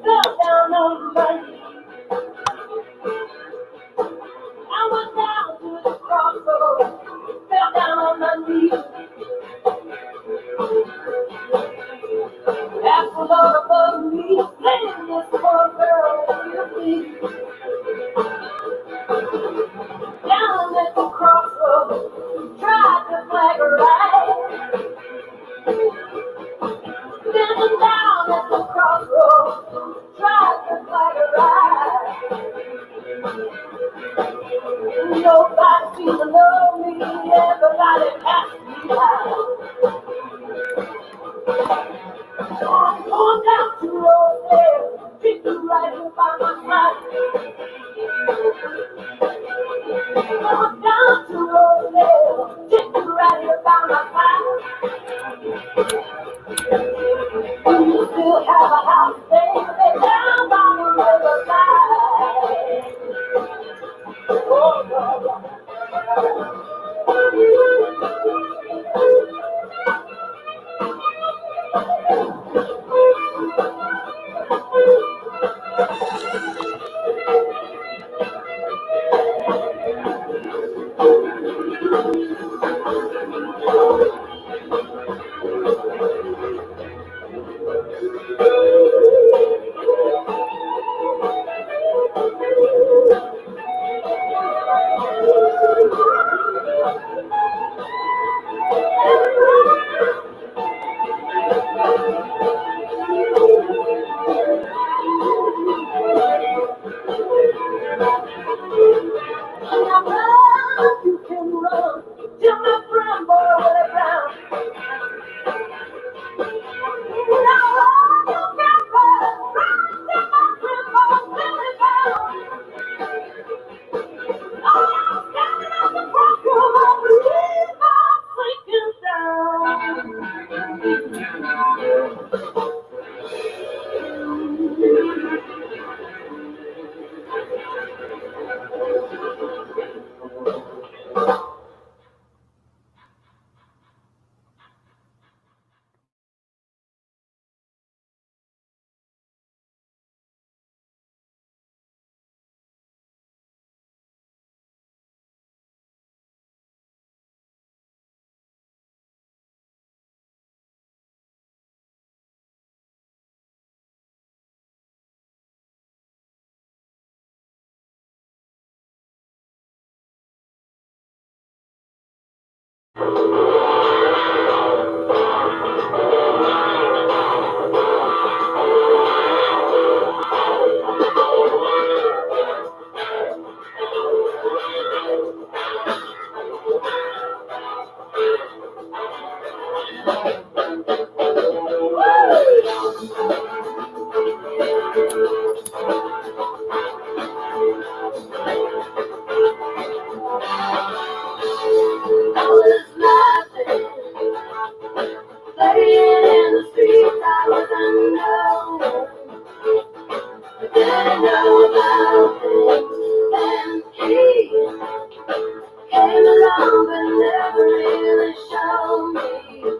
Fell down on my knees. I went down to the crossroads, fell down on my knees. Asked the Lord above me, send this poor girl to me. Down at the crossroads, tried to flag her right. Standing down at the crossroads, tried to flag her right. Nobody seemed to know me, everybody passed me by. So I'm going down to Rosedale, treat you right here by my side. Going down to Rosedale, treat you right here by my side. Do you still have a house, baby, down by the riverside? Oh, Lord. You can run till my friend boy will drown. Now you can run till my friend boy will drown. Oh, I'm standing on the crossroads, believe I'm sinking down. I was laughing, playing in the streets, I was unknown. I didn't know about things, and he came along but never really showed me.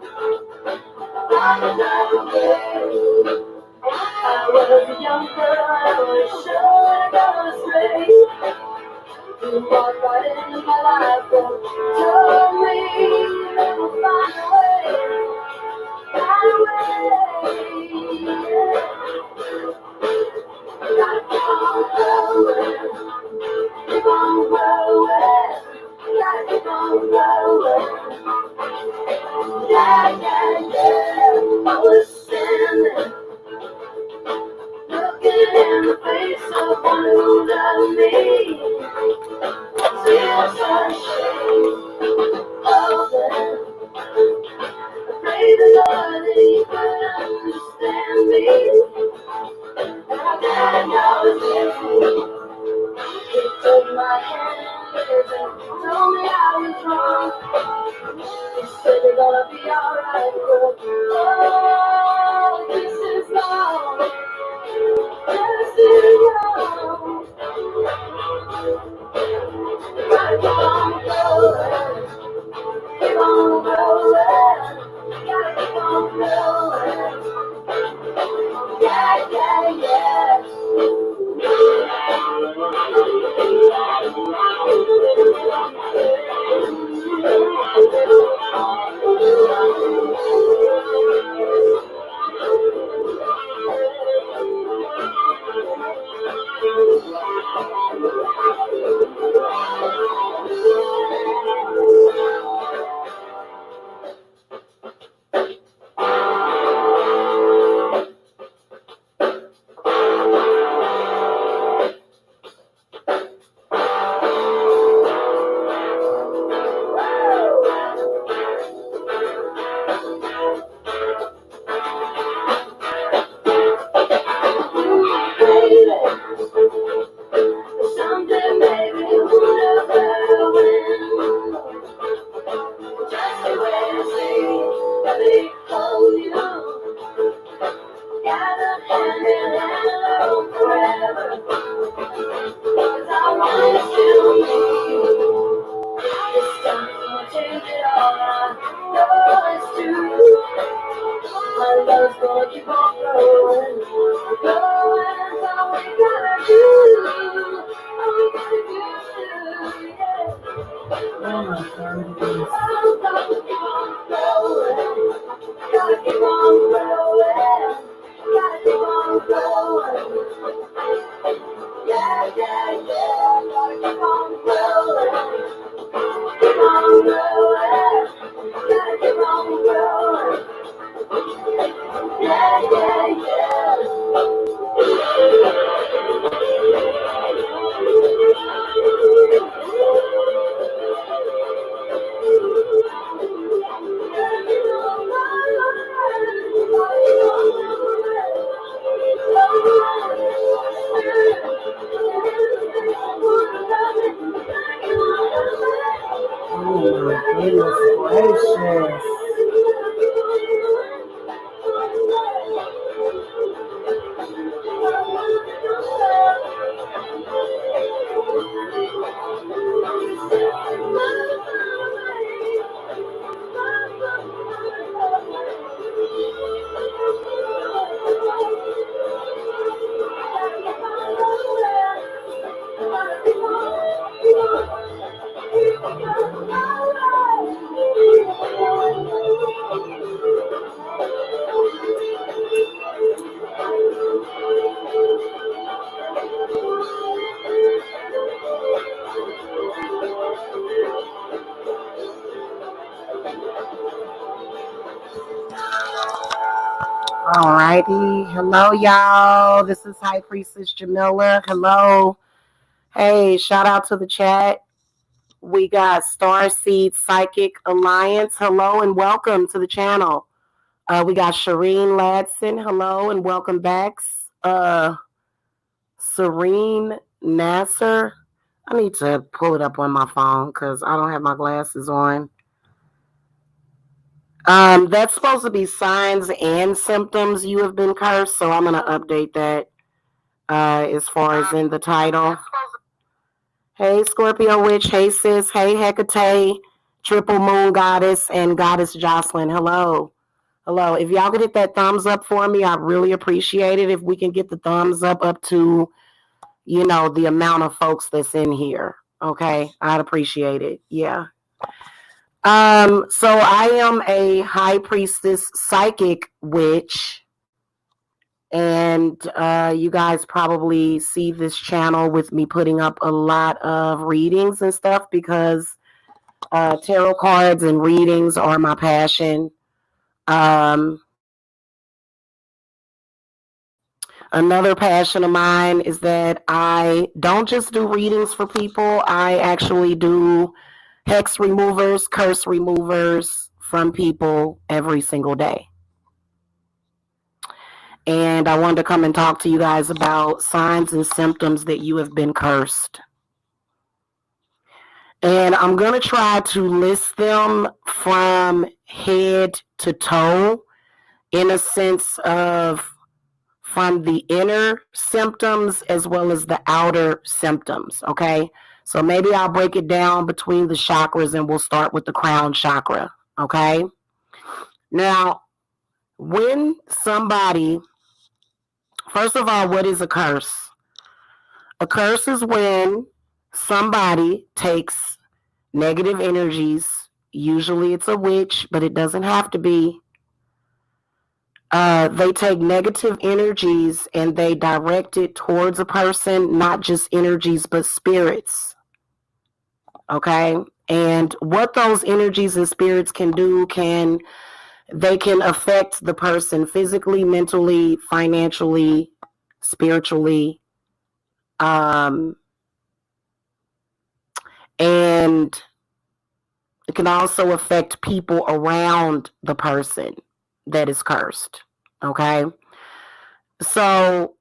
I was a young girl, I was sure I got astray. You walked right into my life and told me that we'll find a way, find a way. Gotta keep on growing, keep on growing. Gotta keep on growing. Yeah, yeah, yeah. I was standing, looking in the face of one who loved me. Tears are ashamed of them. Pray the Lord that He could understand me. And I didn't know it was easy. He took my hand and told me I was wrong. He said you're gonna be alright, girl. Oh, this is long. This is long. Gotta keep on going. Keep on going. Gotta keep on going. me hold you. Gather hand in hand, love forever. 'Cause I want to meet you. This time will change it all. I know it's true. My love's gonna keep on growing, growing. So we gotta do, all we gotta do, yeah. Oh my goodness. I'm gonna keep on growing, gotta keep on growing, gotta keep on growing. Yeah, yeah, yeah, gotta keep on growing, keep on growing, gotta keep on growing. Yeah, yeah, yeah. Oh my goodness gracious. Alrighty, hello y'all. This is High Priestess Jamila. Hello. Hey, shout out to the chat. We got Starseed Psychic Alliance. Hello and welcome to the channel. We got Shireen Ladson. Hello and welcome back. Serene Nasser. I need to pull it up on my phone because I don't have my glasses on. That's supposed to be signs and symptoms you have been cursed, so I'm going to update that as far as in the title. Hey, Scorpio Witch. Hey, sis. Hey, Hecate, Triple Moon Goddess, and Goddess Jocelyn. Hello. Hello. If y'all could hit that thumbs up for me, I'd really appreciate it. If we can get the thumbs up to, you know, the amount of folks that's in here. Okay. I'd appreciate it. Yeah. So I am a high priestess psychic witch. And you guys probably see this channel with me putting up a lot of readings and stuff because tarot cards and readings are my passion. Another passion of mine is that I don't just do readings for people. I actually do hex removers, curse removers from people every single day. And I wanted to come and talk to you guys about signs and symptoms that you have been cursed. And I'm going to try to list them from head to toe in a sense of from the inner symptoms as well as the outer symptoms, okay? So maybe I'll break it down between the chakras and we'll start with the crown chakra, okay? Now, when somebody, first of all, what is a curse? A curse is when somebody takes negative energies, usually it's a witch, but it doesn't have to be. They take negative energies and they direct it towards a person, not just energies, but spirits. Okay? And what those energies and spirits can do they can affect the person physically, mentally, financially, spiritually, and it can also affect people around the person that is cursed. Okay? So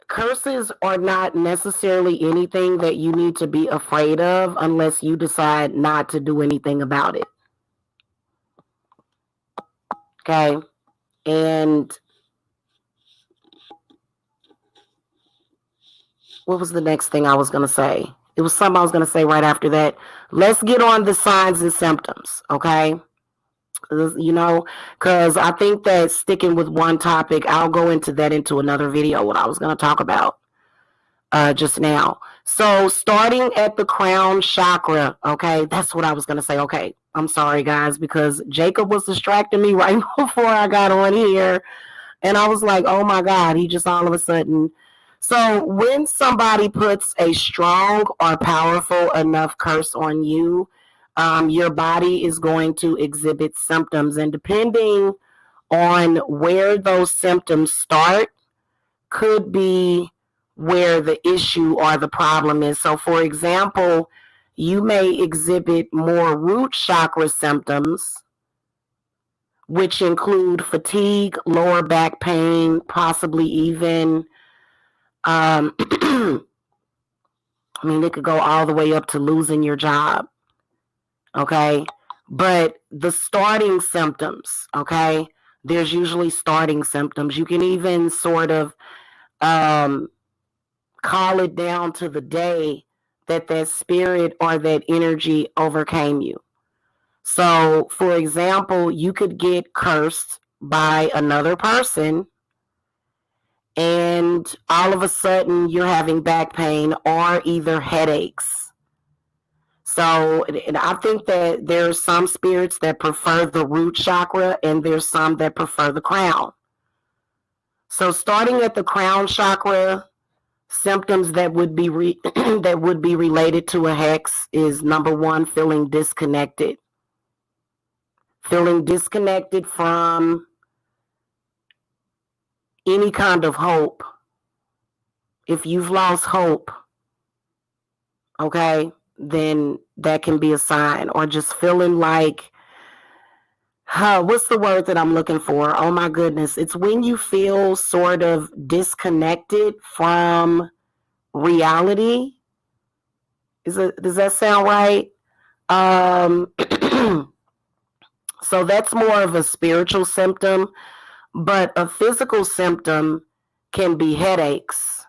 curses are not necessarily anything that you need to be afraid of unless you decide not to do anything about it. Okay. And what was the next thing I was going to say? It was something I was going to say right after that. Let's get on the signs and symptoms. Okay. Because I think that sticking with one topic, I'll go into that into another video, what I was going to talk about just now. So starting at the crown chakra, okay, that's what I was going to say. Okay, I'm sorry, guys, because Jacob was distracting me right before I got on here. And I was like, oh my God, he just all of a sudden. So when somebody puts a strong or powerful enough curse on you, your body is going to exhibit symptoms. And depending on where those symptoms start, could be where the issue or the problem is. So, for example, you may exhibit more root chakra symptoms, which include fatigue, lower back pain, possibly even, I mean, it could go all the way up to losing your job. Okay. But the starting symptoms, okay, there's usually starting symptoms. You can even sort of call it down to the day that that spirit or that energy overcame you. So, for example, you could get cursed by another person and all of a sudden you're having back pain or either headaches. So, and I think that there's some spirits that prefer the root chakra and there's some that prefer the crown. So, starting at the crown chakra, symptoms that would be that would be related to a hex is number one, feeling disconnected from any kind of hope. If you've lost hope, okay, then that can be a sign. Or just feeling like, what's the word that I'm looking for? Oh my goodness. It's when you feel sort of disconnected from reality. Does that sound right? So that's more of a spiritual symptom, but a physical symptom can be headaches,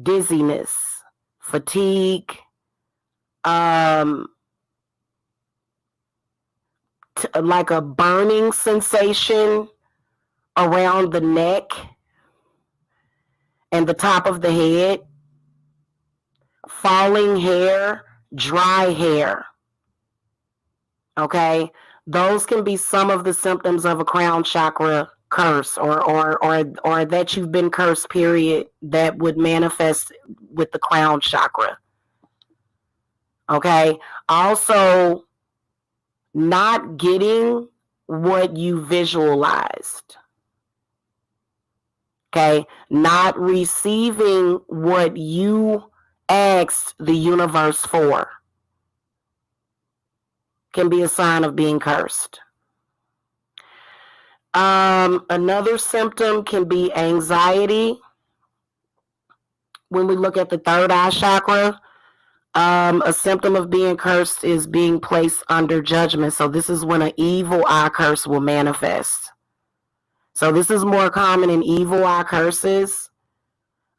dizziness, fatigue, like a burning sensation around the neck and the top of the head, falling hair, dry hair. Okay, those can be some of the symptoms of a crown chakra curse or that you've been cursed, period, that would manifest with the crown chakra. Okay, also not getting what you visualized. Okay, not receiving what you asked the universe for can be a sign of being cursed. Another symptom can be anxiety. When we look at the third eye chakra, a symptom of being cursed is being placed under judgment. So this is when an evil eye curse will manifest. So this is more common in evil eye curses.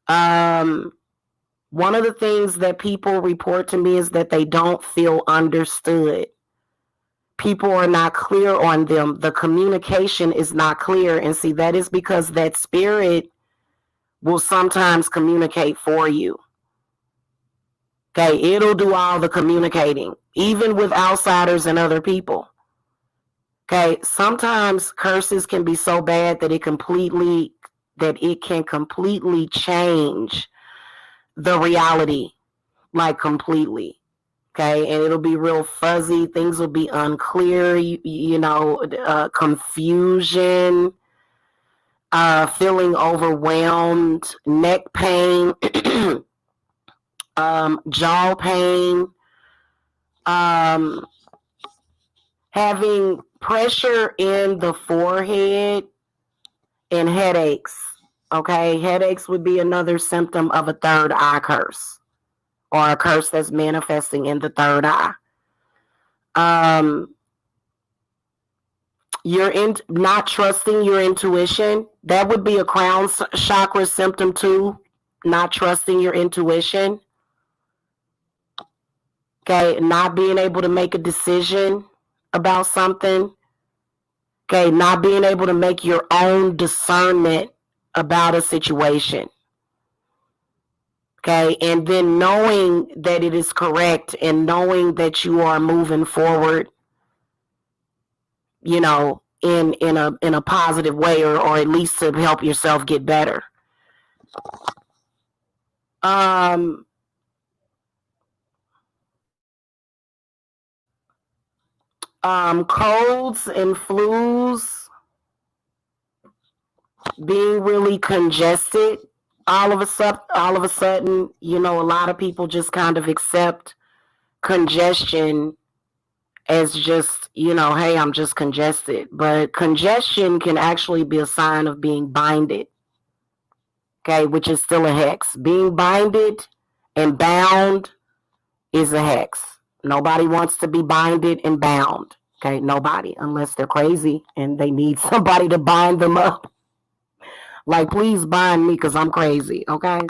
One of the things that people report to me is that they don't feel understood. People are not clear on them. The communication is not clear. And see, that is because that spirit will sometimes communicate for you. Okay, it'll do all the communicating, even with outsiders and other people. Okay, sometimes curses can be so bad that it can completely change the reality, like completely. Okay, and it'll be real fuzzy. Things will be unclear. Confusion, feeling overwhelmed, neck pain, jaw pain, having pressure in the forehead, and headaches. Okay, headaches would be another symptom of a third eye curse or a curse that's manifesting in the third eye. You're not trusting your intuition. That would be a crown chakra symptom too. Not trusting your intuition. Okay, not being able to make a decision about something. Okay, not being able to make your own discernment about a situation. Okay, and then knowing that it is correct and knowing that you are moving forward, you know, in a positive way, or at least to help yourself get better. Colds and flus, being really congested. All of a sudden, you know, a lot of people just kind of accept congestion as just, you know, hey, I'm just congested. But congestion can actually be a sign of being binded, okay, which is still a hex. Being binded and bound is a hex. Nobody wants to be binded and bound, okay? Nobody, unless they're crazy and they need somebody to bind them up. Like, please bind me because I'm crazy, okay?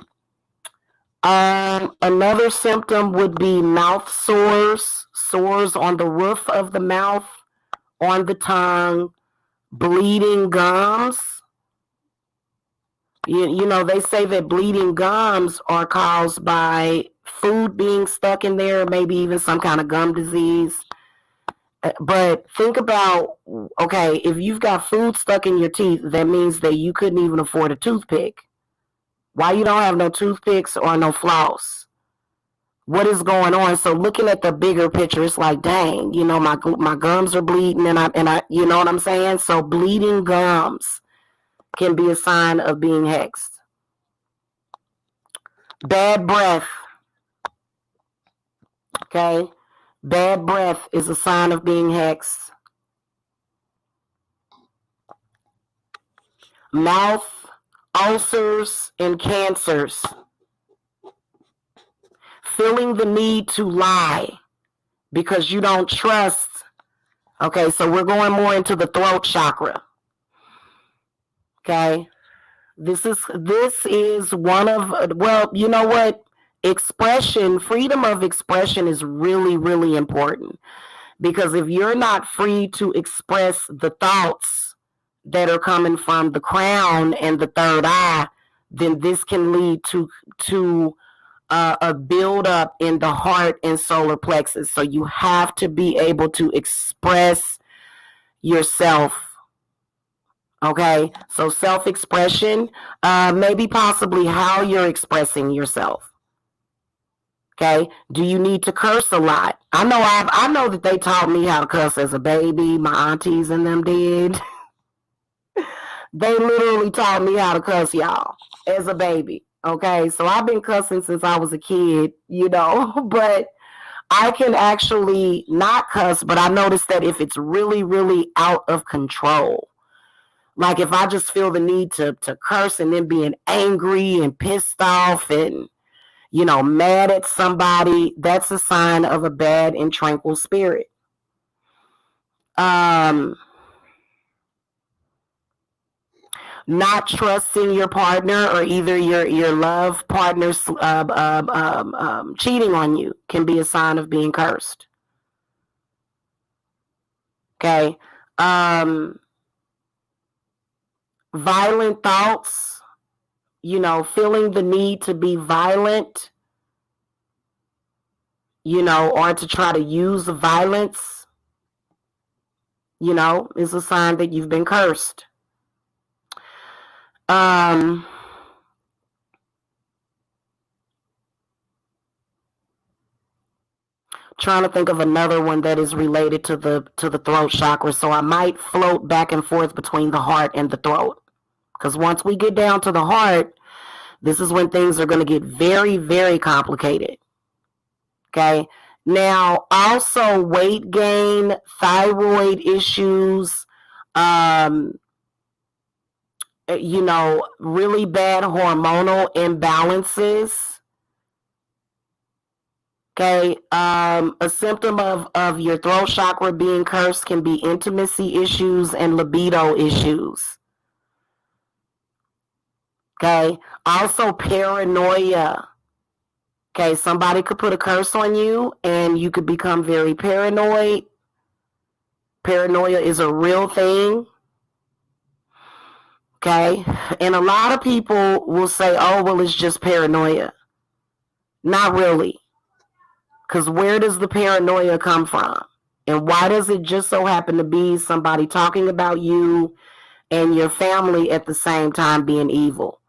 Another symptom would be mouth sores, sores on the roof of the mouth, on the tongue, bleeding gums. You know, they say that bleeding gums are caused by food being stuck in there, maybe even some kind of gum disease. But think about, okay, if you've got food stuck in your teeth, that means that you couldn't even afford a toothpick. Why you don't have no toothpicks or no floss? What is going on? So looking at the bigger picture, it's like, dang, you know, my gums are bleeding, and I, you know what I'm saying? So bleeding gums can be a sign of being hexed. Bad breath. Okay, bad breath is a sign of being hexed. Mouth ulcers and cancers. Feeling the need to lie because you don't trust. Okay, so we're going more into the throat chakra. Okay, this is one of, well, you know what? Expression, freedom of expression is really, really important, because if you're not free to express the thoughts that are coming from the crown and the third eye, then this can lead to a buildup in the heart and solar plexus. So you have to be able to express yourself. Okay, so self-expression, maybe possibly how you're expressing yourself. Okay, do you need to curse a lot? I know that they taught me how to cuss as a baby. My aunties and them did. They literally taught me how to cuss, y'all, as a baby. Okay, so I've been cussing since I was a kid, you know, but I can actually not cuss, but I noticed that if it's really, really out of control, like if I just feel the need to curse and then being angry and pissed off and, you know, mad at somebody, that's a sign of a bad and tranquil spirit. Not trusting your partner, or either your love partner cheating on you, can be a sign of being cursed. Okay. Violent thoughts, you know, feeling the need to be violent, you know, or to try to use violence, you know, is a sign that you've been cursed. Trying to think of another one that is related to the throat chakra, so I might float back and forth between the heart and the throat, because once we get down to the heart, this is when things are going to get very, very complicated. Okay, now also weight gain, thyroid issues, you know, really bad hormonal imbalances. Okay. A symptom of your throat chakra being cursed can be intimacy issues and libido issues. Okay. Also paranoia. Okay. Somebody could put a curse on you and you could become very paranoid. Paranoia is a real thing. Okay. And a lot of people will say, oh, well, it's just paranoia. Not really. Because where does the paranoia come from? And why does it just so happen to be somebody talking about you and your family at the same time being evil?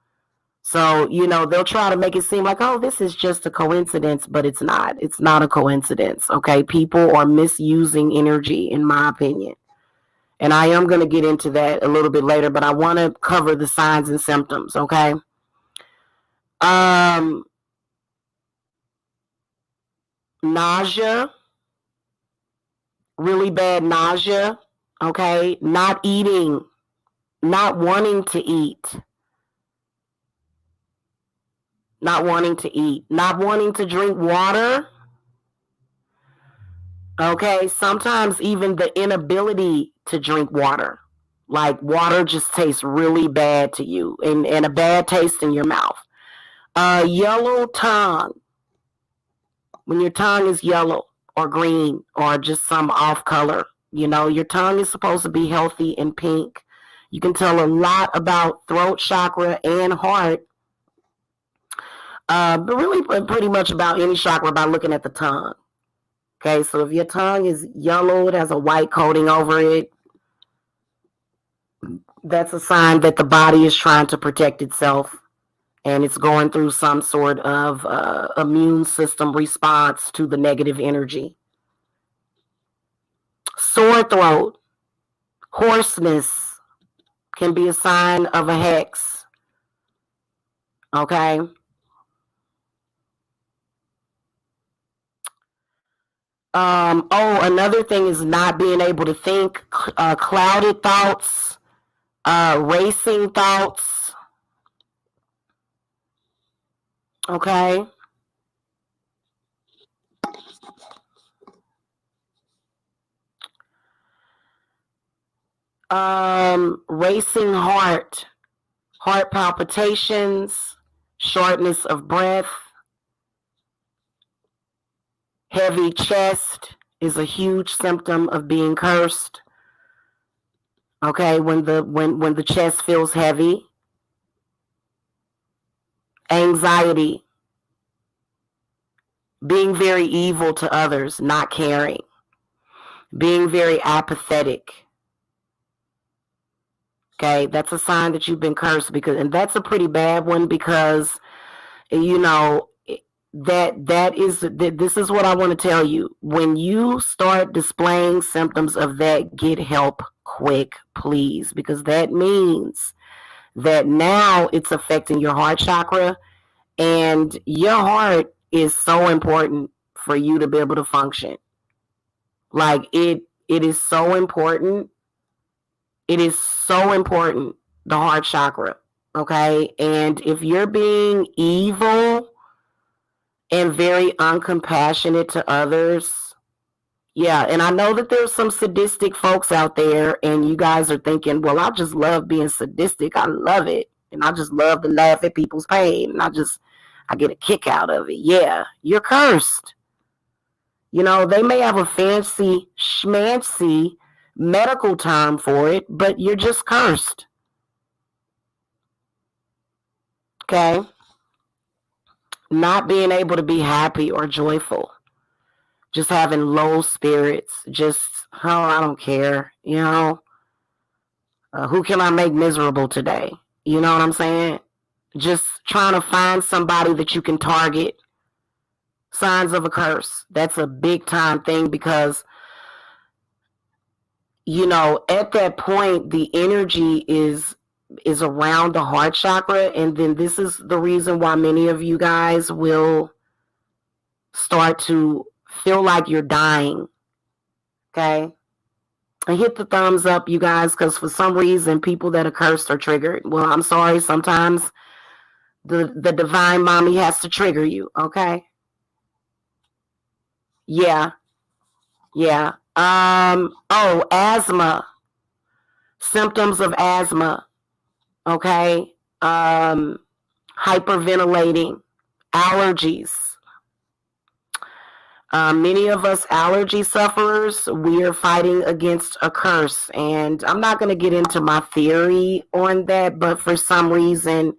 So, they'll try to make it seem like, oh, this is just a coincidence, but it's not. It's not a coincidence, okay? People are misusing energy, in my opinion. And I am going to get into that a little bit later, but I want to cover the signs and symptoms, okay? Nausea, really bad nausea, okay? Not eating, not wanting to eat, not wanting to drink water, okay? Sometimes even the inability to drink water. Like water just tastes really bad to you and a bad taste in your mouth. Yellow tongue, when your tongue is yellow or green or just some off color. Your tongue is supposed to be healthy and pink. You can tell a lot about throat chakra and heart, but really pretty much about any chakra by looking at the tongue. Okay, so if your tongue is yellow, it has a white coating over it, that's a sign that the body is trying to protect itself and it's going through some sort of immune system response to the negative energy. Sore throat, hoarseness can be a sign of a hex. Okay. Another thing is not being able to think, clouded thoughts, racing thoughts. Okay. Racing heart palpitations, shortness of breath, heavy chest is a huge symptom of being cursed. Okay, when the chest feels heavy. Anxiety, being very evil to others, not caring, being very apathetic. Okay, that's a sign that you've been cursed, and that's a pretty bad one, because this is what I want to tell you. When you start displaying symptoms of that, get help quick, please, because that means that now it's affecting your heart chakra, and your heart is so important for you to be able to function. Like it is so important. It is so important, the heart chakra. Okay. And if you're being evil and very uncompassionate to others, yeah. And I know that there's some sadistic folks out there, and you guys are thinking, well, I just love being sadistic. I love it. And I just love to laugh at people's pain. And I get a kick out of it. Yeah, you're cursed. They may have a fancy, schmancy medical term for it, but you're just cursed. Okay? Not being able to be happy or joyful. Just having low spirits. Just, oh, I don't care. Who can I make miserable today? You know what I'm saying? Just trying to find somebody that you can target. Signs of a curse. That's a big time thing, because at that point the energy is around the heart chakra, and then this is the reason why many of you guys will start to feel like you're dying. Okay? And hit the thumbs up, you guys, because for some reason people that are cursed are triggered. Well, I'm sorry, sometimes the divine mommy has to trigger you. Okay? Yeah. Yeah. Asthma. Symptoms of asthma. Okay. Hyperventilating. Allergies. Many of us allergy sufferers, we are fighting against a curse. And I'm not going to get into my theory on that, but for some reason,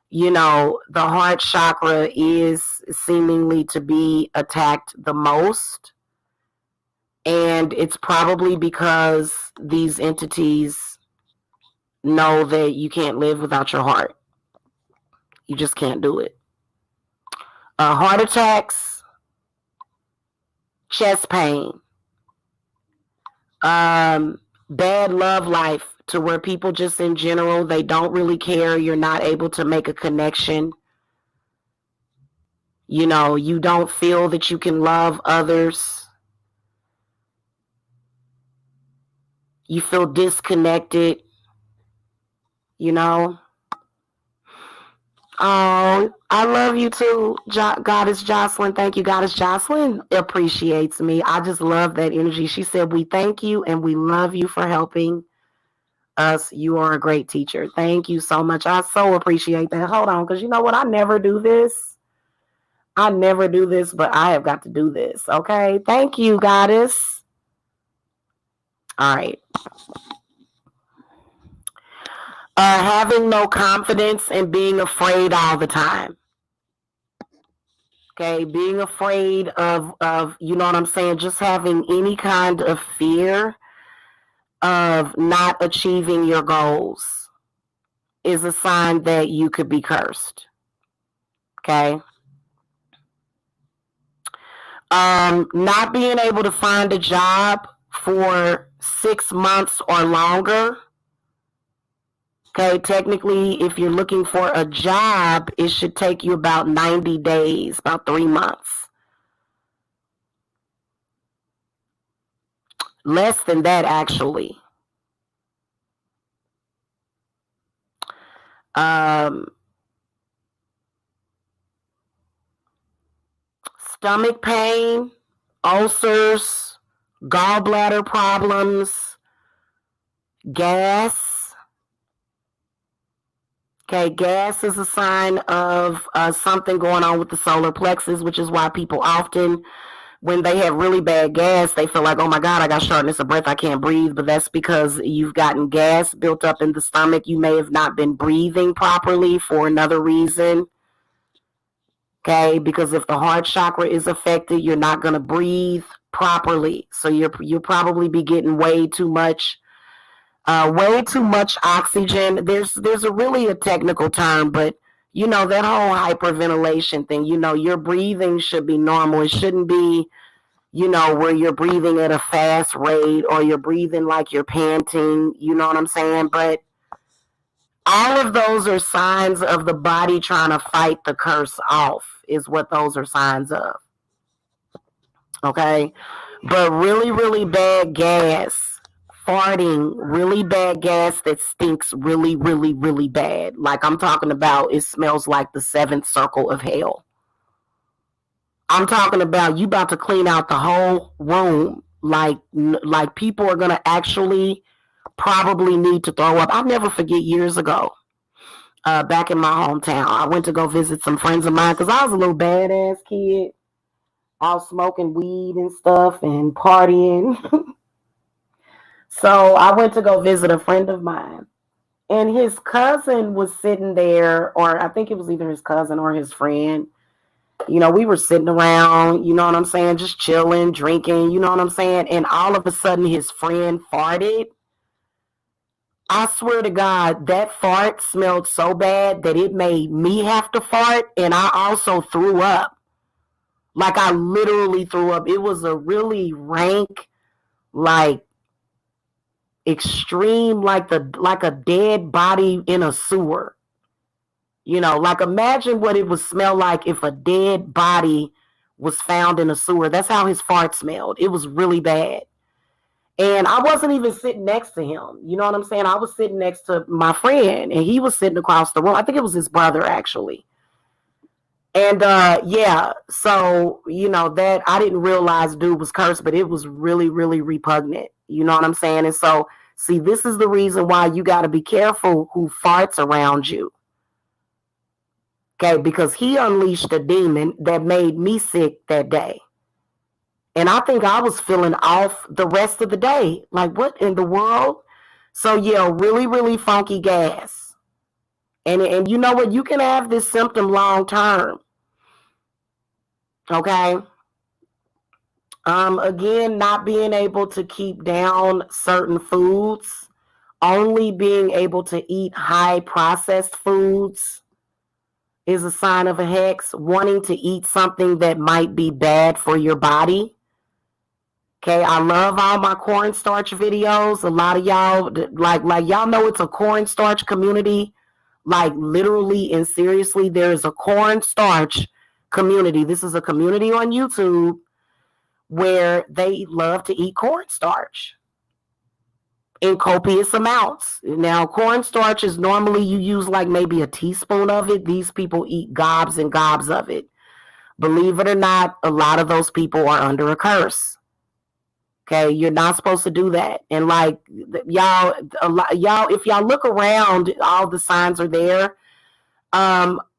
the heart chakra is seemingly to be attacked the most. And it's probably because these entities know that you can't live without your heart. You just can't do it. Heart attacks, chest pain, bad love life, to where people just in general, they don't really care. You're not able to make a connection. You don't feel that you can love others. You feel disconnected, Oh, I love you too, Goddess Jocelyn. Thank you, Goddess Jocelyn appreciates me. I just love that energy. She said, we thank you and we love you for helping us. You are a great teacher. Thank you so much. I so appreciate that. Hold on, because you know what? I never do this. But I have got to do this. Okay. Thank you, Goddess. All right. Having no confidence and being afraid all the time. Okay, being afraid of you know what I'm saying, just having any kind of fear of not achieving your goals is a sign that you could be cursed. Okay. Not being able to find a job for 6 months or longer. Okay, technically, if you're looking for a job, it should take you about 90 days, about 3 months. Less than that, actually. Stomach pain, ulcers, gallbladder problems, gas. Okay, gas is a sign of something going on with the solar plexus, which is why people often, when they have really bad gas, they feel like, oh my God, I got shortness of breath, I can't breathe. But that's because you've gotten gas built up in the stomach. You may have not been breathing properly for another reason. Okay, because if the heart chakra is affected, you're not going to breathe properly. So you'll probably be getting way too much oxygen. There's a technical term, but that whole hyperventilation thing, your breathing should be normal. It shouldn't be, where you're breathing at a fast rate or you're breathing like you're panting, you know what I'm saying? But all of those are signs of the body trying to fight the curse off, is what those are signs of. Okay? But really, really bad gas, farting, really bad gas that stinks really, really, really bad. Like I'm talking about, it smells like the 7th circle of hell. I'm talking about you about to clean out the whole room. Like people are going to actually probably need to throw up. I'll never forget years ago. Back in my hometown, I went to go visit some friends of mine because I was a little badass kid. I was smoking weed and stuff and partying. So I went to go visit a friend of mine. And his cousin was sitting there, or I think it was either his cousin or his friend. We were sitting around, you know what I'm saying, just chilling, drinking, you know what I'm saying? And all of a sudden his friend farted. I swear to God, that fart smelled so bad that it made me have to fart, and I also threw up. Like I literally threw up. It was a really rank, like extreme, like a dead body in a sewer. Like imagine what it would smell like if a dead body was found in a sewer. That's how his fart smelled. It was really bad. And I wasn't even sitting next to him. You know what I'm saying? I was sitting next to my friend and he was sitting across the room. I think it was his brother actually. And yeah, so that I didn't realize dude was cursed, but it was really, really repugnant. You know what I'm saying? And so, see, this is the reason why you got to be careful who farts around you. Okay, because he unleashed a demon that made me sick that day. And I think I was feeling off the rest of the day. Like, what in the world? So yeah, really, really funky gas. And you know what? You can have this symptom long term. Okay. Again, not being able to keep down certain foods, only being able to eat high processed foods is a sign of a hex. Wanting to eat something that might be bad for your body. Okay, I love all my cornstarch videos. A lot of y'all, like y'all know it's a cornstarch community. Like literally and seriously, there is a cornstarch community. This is a community on YouTube where they love to eat cornstarch in copious amounts. Now, cornstarch is normally you use like maybe a teaspoon of it. These people eat gobs and gobs of it. Believe it or not, a lot of those people are under a curse. Okay, you're not supposed to do that. And like y'all, if y'all look around, all the signs are there.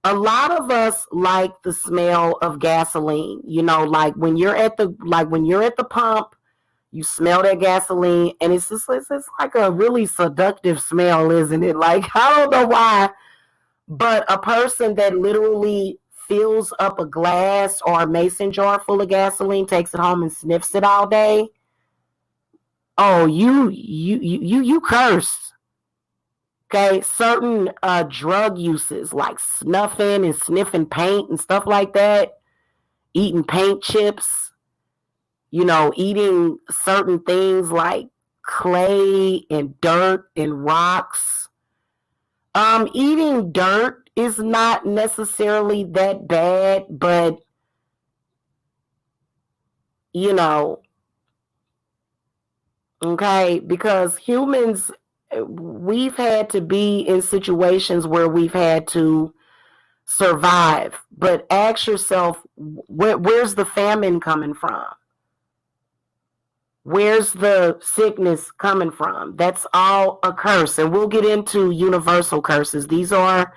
A lot of us like the smell of gasoline. Like when you're at the pump, you smell that gasoline, and it's like a really seductive smell, isn't it? Like I don't know why, but a person that literally fills up a glass or a mason jar full of gasoline, takes it home and sniffs it all day. Oh, you cursed. Okay, certain drug uses like snuffing and sniffing paint and stuff like that, eating paint chips, eating certain things like clay and dirt and rocks. Eating dirt is not necessarily that bad, but okay, because humans, we've had to be in situations where we've had to survive. But ask yourself, where's the famine coming from? Where's the sickness coming from? That's all a curse. And we'll get into universal curses. These are,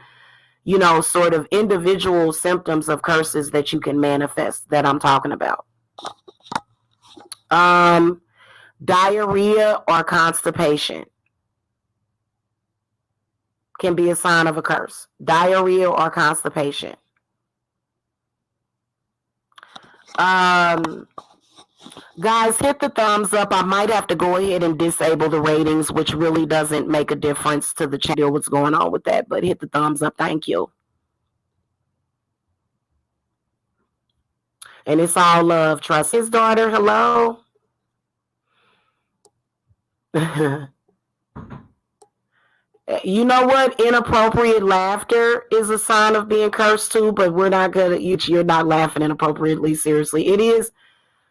sort of individual symptoms of curses that you can manifest that I'm talking about. Diarrhea or constipation can be a sign of a curse. Diarrhea or constipation. Guys, hit the thumbs up. I might have to go ahead and disable the ratings, which really doesn't make a difference to the channel, what's going on with that, but hit the thumbs up. Thank you. And it's all love. Trust his daughter. Hello. You know what? Inappropriate laughter is a sign of being cursed too, but we're not gonna. You're not laughing inappropriately. Seriously, it is.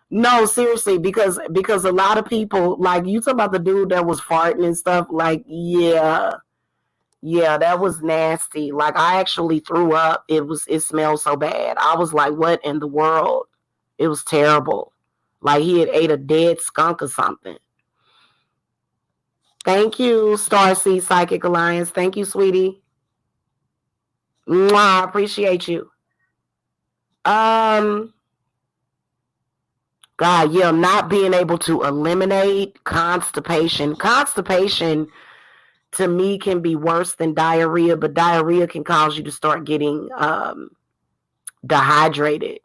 No, seriously, because a lot of people, like you talk about the dude that was farting and stuff. Like, yeah, that was nasty. Like, I actually threw up. It smelled so bad. I was like, what in the world? It was terrible. Like he had ate a dead skunk or something. Thank you, Starseed Psychic Alliance. Thank you, sweetie. Mwah, I appreciate you. God, yeah, not being able to eliminate constipation. Constipation, to me, can be worse than diarrhea, but diarrhea can cause you to start getting dehydrated.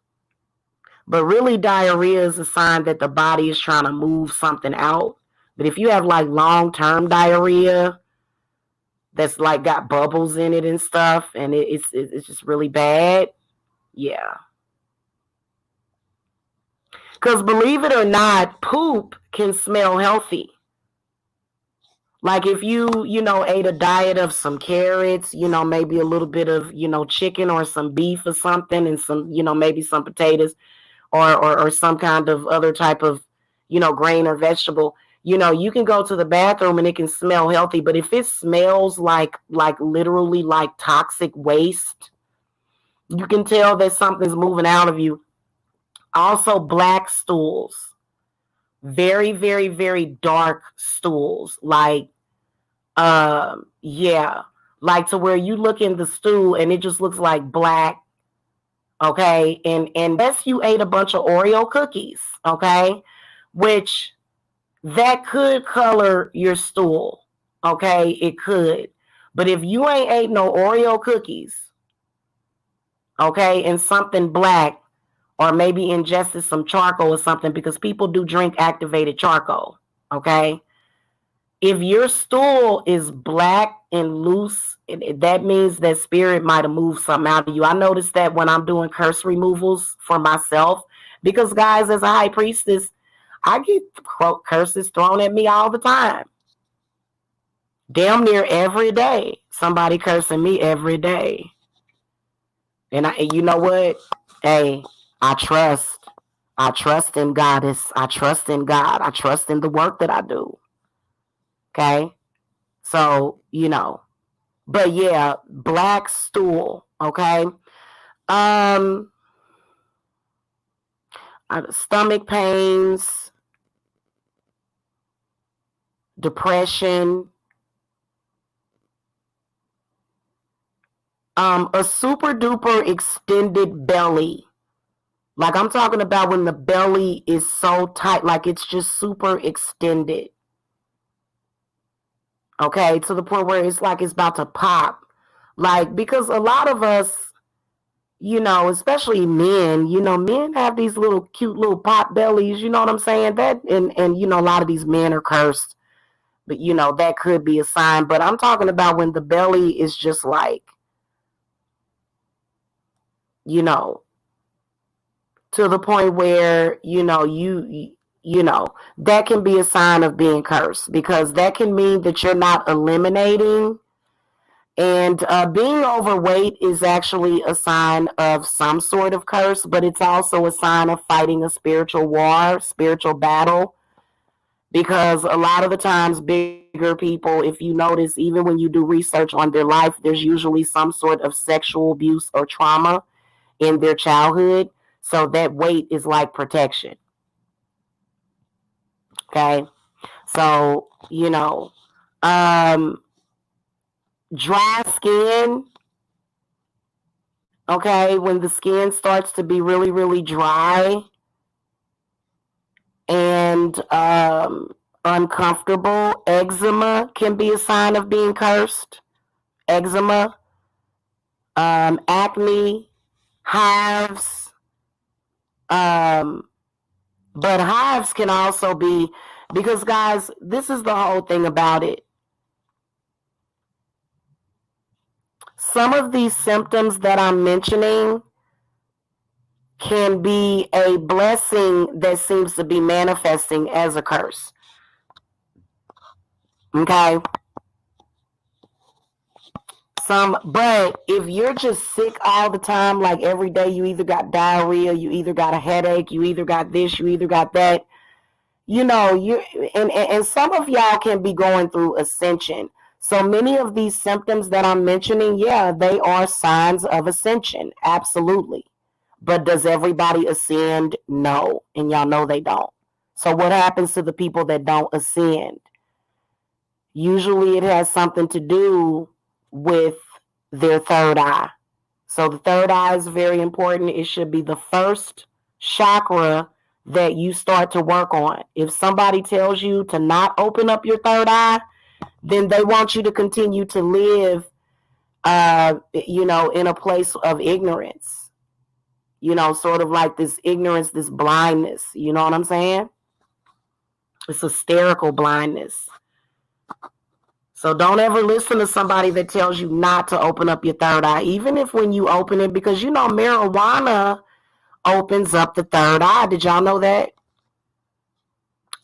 But really, diarrhea is a sign that the body is trying to move something out. But if you have like long-term diarrhea that's like got bubbles in it and stuff, and it's just really bad, yeah. Because believe it or not, poop can smell healthy. Like if you ate a diet of some carrots, maybe a little bit of, chicken or some beef or something, and some, maybe some potatoes or some kind of other type of, grain or vegetable, you can go to the bathroom and it can smell healthy. But if it smells like literally like toxic waste, You can tell that something's moving out of you. Also, black stools. Very, very, very dark stools. Like, yeah. Like to where you look in the stool and it just looks like black. Okay. And unless you ate a bunch of Oreo cookies, okay, which that could color your stool. Okay, it could. But if you ain't ate no Oreo cookies, okay, and something black, or maybe ingested some charcoal or something, because people do drink activated charcoal, okay? If your stool is black and loose, that means that spirit might have moved something out of you. I noticed that when I'm doing curse removals for myself, because guys, as a high priestess, I get curses thrown at me all the time. Damn near every day. Somebody cursing me every day. And you know what? Hey, I trust. I trust in Goddess. I trust in God. I trust in the work that I do. Okay? So, but yeah, black stool, okay? Um Stomach pains, depression, a super duper extended belly. Like I'm talking about when the belly is so tight, like it's just super extended. Okay, to the point where it's like it's about to pop. Like, because a lot of us, especially men, men have these little cute little pot bellies, you know what I'm saying? That and a lot of these men are cursed, but that could be a sign. But I'm talking about when the belly is just like, you know, to the point where, that can be a sign of being cursed, because that can mean that you're not eliminating. And being overweight is actually a sign of some sort of curse, but it's also a sign of fighting a spiritual war, spiritual battle. Because a lot of the times, bigger people, if you notice, even when you do research on their life, there's usually some sort of sexual abuse or trauma in their childhood. So that weight is like protection. Okay. So, dry skin. Okay, when the skin starts to be really, really dry and uncomfortable, eczema can be a sign of being cursed. Eczema, acne, hives, um, but hives can also be, because guys, this is the whole thing about it. Some of these symptoms that I'm mentioning can be a blessing that seems to be manifesting as a curse. Okay. But if you're just sick all the time, like every day, you either got diarrhea, you either got a headache, you either got this, you either got that, you and some of y'all can be going through ascension. So many of these symptoms that I'm mentioning, yeah, they are signs of ascension. Absolutely. But does everybody ascend? No. And y'all know they don't. So what happens to the people that don't ascend? Usually it has something to do with their third eye. So the third eye is very important. It should be the first chakra that you start to work on. If somebody tells you to not open up your third eye, then they want you to continue to live, in a place of ignorance. Sort of like this ignorance, this blindness. You know what I'm saying? It's hysterical blindness. So don't ever listen to somebody that tells you not to open up your third eye, even if when you open it, because marijuana opens up the third eye. Did y'all know that?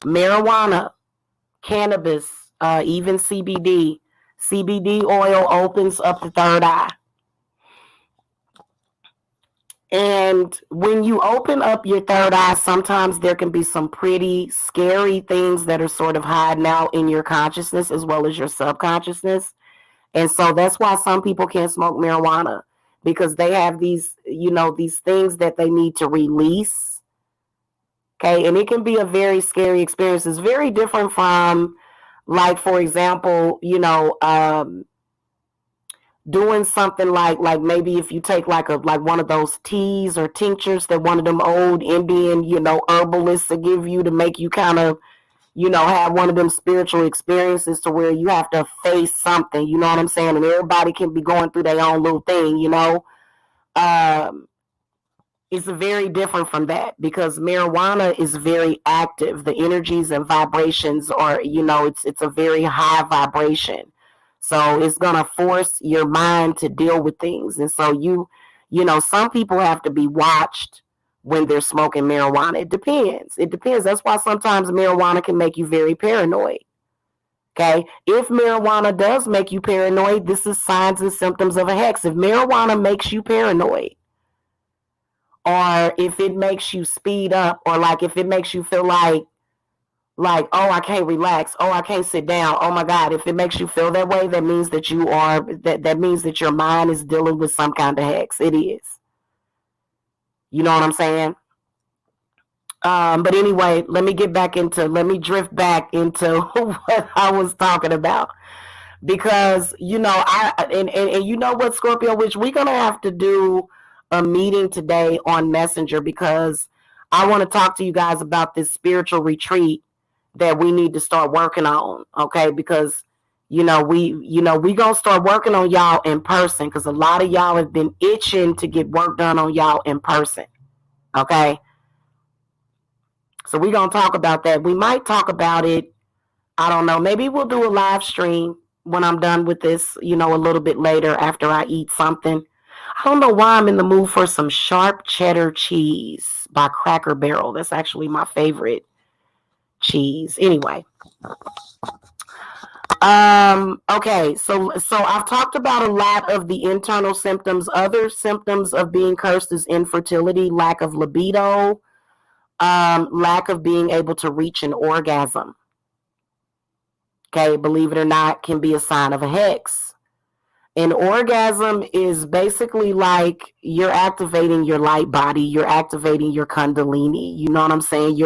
Marijuana, cannabis, even CBD. CBD oil opens up the third eye. And when you open up your third eye, sometimes there can be some pretty scary things that are sort of hiding out in your consciousness as well as your subconsciousness. And so that's why some people can't smoke marijuana, because they have these, these things that they need to release. Okay. And it can be a very scary experience. It's very different from, like, for example, doing something like maybe if you take like one of those teas or tinctures that one of them old Indian, herbalists will give you to make you kind of, have one of them spiritual experiences to where you have to face something, you know what I'm saying? And everybody can be going through their own little thing, It's very different from that because marijuana is very active. The energies and vibrations are, it's a very high vibration. So it's going to force your mind to deal with things. And so some people have to be watched when they're smoking marijuana. It depends. That's why sometimes marijuana can make you very paranoid. Okay. If marijuana does make you paranoid, this is signs and symptoms of a hex. If marijuana makes you paranoid, or if it makes you speed up, or like if it makes you feel like, oh, I can't relax, oh, I can't sit down, oh my God, if it makes you feel that way, that means that that means that your mind is dealing with some kind of hex. It is. You know what I'm saying? But anyway, let me drift back into what I was talking about. Because, and you know what, Scorpio, which we're going to have to do a meeting today on Messenger, because I want to talk to you guys about this spiritual retreat that we need to start working on. Okay. Because, we going to start working on y'all in person, because a lot of y'all have been itching to get work done on y'all in person. Okay. So we're going to talk about that. We might talk about it. I don't know. Maybe we'll do a live stream when I'm done with this, a little bit later after I eat something. I don't know why I'm in the mood for some sharp cheddar cheese by Cracker Barrel. That's actually my favorite cheese. Anyway. Okay. So I've talked about a lot of the internal symptoms. Other symptoms of being cursed is infertility, lack of libido, lack of being able to reach an orgasm. Okay, believe it or not, can be a sign of a hex. An orgasm is basically like you're activating your light body, you're activating your kundalini. You know what I'm saying?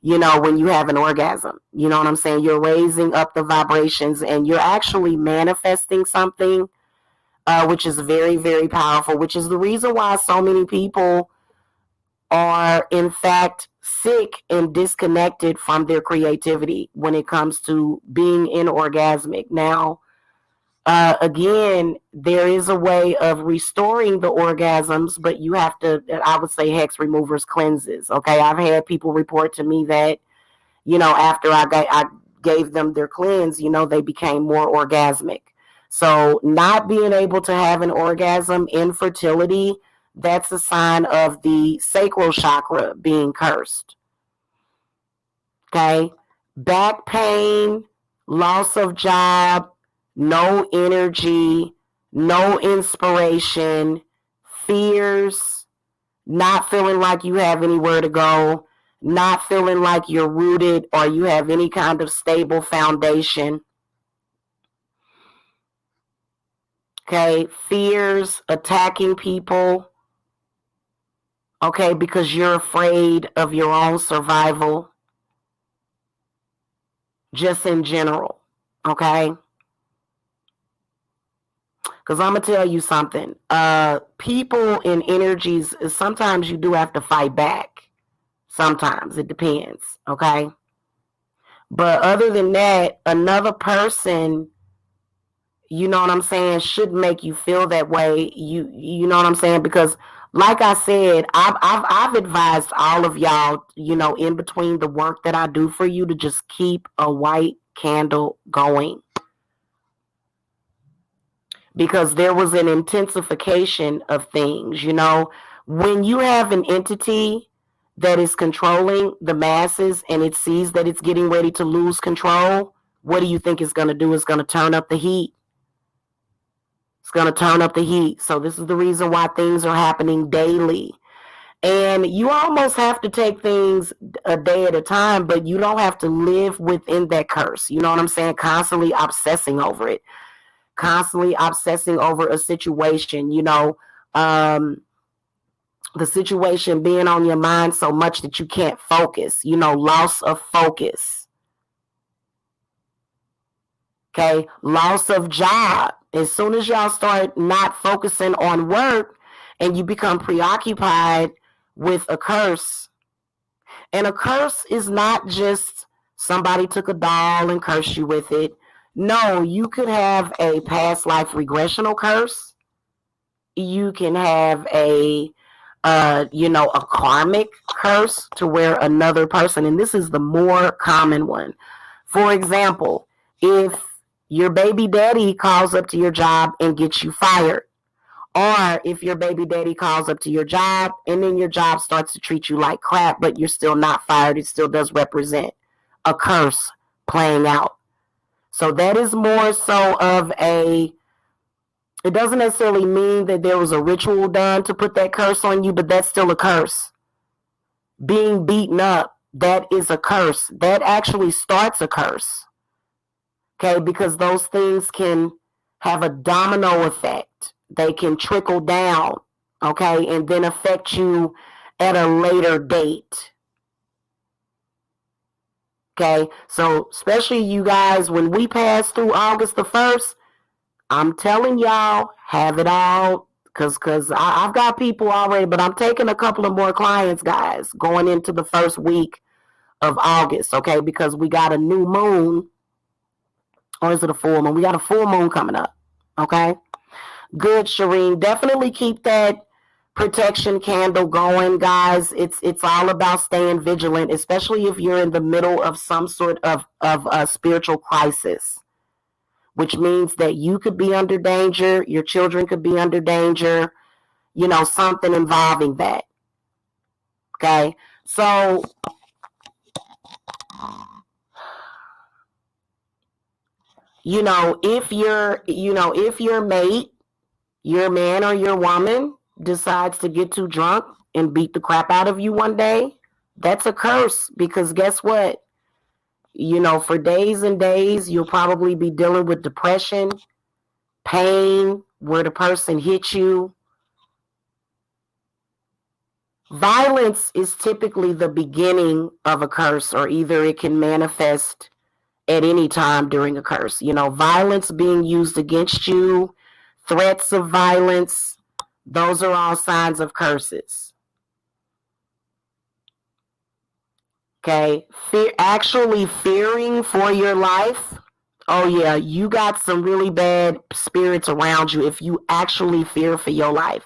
When you have an orgasm, you know what I'm saying? You're raising up the vibrations and you're actually manifesting something, which is very, very powerful, which is the reason why so many people are in fact sick and disconnected from their creativity when it comes to being inorgasmic. Now, again, there is a way of restoring the orgasms, but you have to, I would say, hex removers cleanses. Okay. I've had people report to me that, after I gave them their cleanse, they became more orgasmic. So not being able to have an orgasm, infertility, that's a sign of the sacral chakra being cursed. Okay. Back pain, loss of job, no energy, no inspiration, fears, not feeling like you have anywhere to go, not feeling like you're rooted or you have any kind of stable foundation. Okay. Fears, attacking people. Okay, because you're afraid of your own survival, just in general. Okay. Because I'm going to tell you something. People and energies, sometimes you do have to fight back. Sometimes. It depends. Okay. But other than that, another person, you know what I'm saying, should make you feel that way. You know what I'm saying? Because like I said, I've advised all of y'all, in between the work that I do for you, to just keep a white candle going. Because there was an intensification of things, when you have an entity that is controlling the masses and it sees that it's getting ready to lose control, what do you think it's going to do? It's going to turn up the heat. It's going to turn up the heat. So this is the reason why things are happening daily. And you almost have to take things a day at a time, but you don't have to live within that curse. You know what I'm saying? Constantly obsessing over it. Constantly obsessing over a situation, The situation being on your mind so much that you can't focus, loss of focus. Okay, loss of job. As soon as y'all start not focusing on work and you become preoccupied with a curse, and a curse is not just somebody took a doll and cursed you with it. No, you could have a past life regressional curse. You can have a karmic curse to where another person, and this is the more common one. For example, if your baby daddy calls up to your job and gets you fired, or if your baby daddy calls up to your job and then your job starts to treat you like crap, but you're still not fired, it still does represent a curse playing out. So that is more so of it doesn't necessarily mean that there was a ritual done to put that curse on you, but that's still a curse. Being beaten up, that is a curse. That actually starts a curse. Okay, because those things can have a domino effect. They can trickle down, okay, and then affect you at a later date. Okay, so especially you guys, when we pass through August the 1st, I'm telling y'all, have it all, because I've got people already, but I'm taking a couple of more clients, guys, going into the first week of August, okay, because we got a new moon, or is it a full moon? We got a full moon coming up, okay? Good, Shireen. Definitely keep that protection candle going, guys. It's all about staying vigilant, especially if you're in the middle of some sort of a spiritual crisis, which means that you could be under danger, your children could be under danger, something involving that. Okay? So if your mate, your man or your woman decides to get too drunk and beat the crap out of you one day, that's a curse, because guess what? For days and days, you'll probably be dealing with depression, pain, where the person hit you. Violence is typically the beginning of a curse, or either it can manifest at any time during a curse. Violence being used against you, threats of violence, those are all signs of curses. Okay, actually fearing for your life. Oh yeah, you got some really bad spirits around you if you actually fear for your life.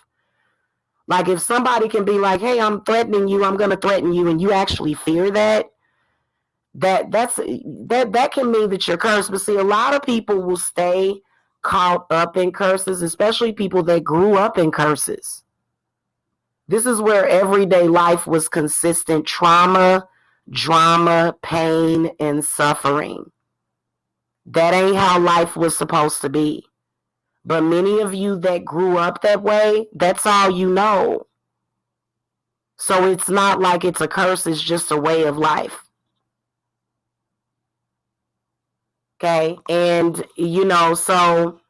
Like if somebody can be like, hey, I'm threatening you, I'm going to threaten you, and you actually fear that can mean that you're cursed. But see, a lot of people will stay caught up in curses, especially people that grew up in curses. This is where everyday life was consistent trauma, drama, pain, and suffering. That ain't how life was supposed to be. But many of you that grew up that way, that's all you know. So it's not like it's a curse, it's just a way of life. Okay? And, so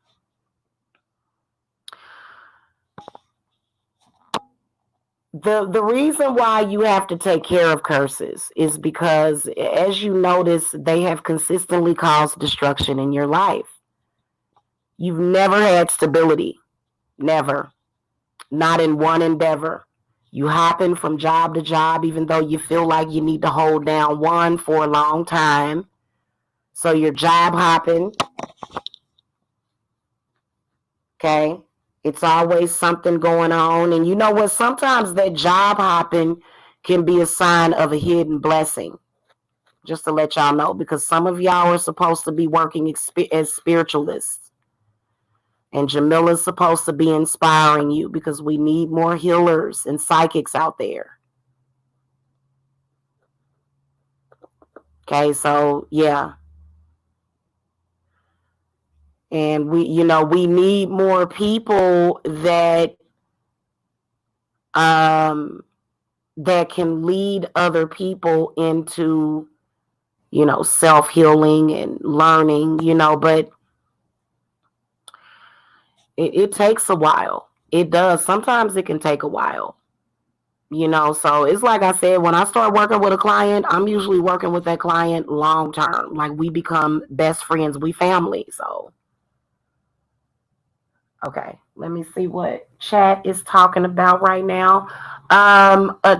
the reason why you have to take care of curses is because, as you notice, they have consistently caused destruction in your life. You've never had stability. Never. Not in one endeavor. You hopping from job to job, even though you feel like you need to hold down one for a long time. So you're job hopping. Okay? It's always something going on. And you know what? Sometimes that job hopping can be a sign of a hidden blessing. Just to let y'all know, because some of y'all are supposed to be working as spiritualists. And Jamila's supposed to be inspiring you, because we need more healers and psychics out there. Okay, so yeah. And we need more people that that can lead other people into, self-healing and learning, but it takes a while. It does. Sometimes it can take a while. So it's like I said, when I start working with a client, I'm usually working with that client long term. Like we become best friends, we family. So, okay, let me see what chat is talking about right now.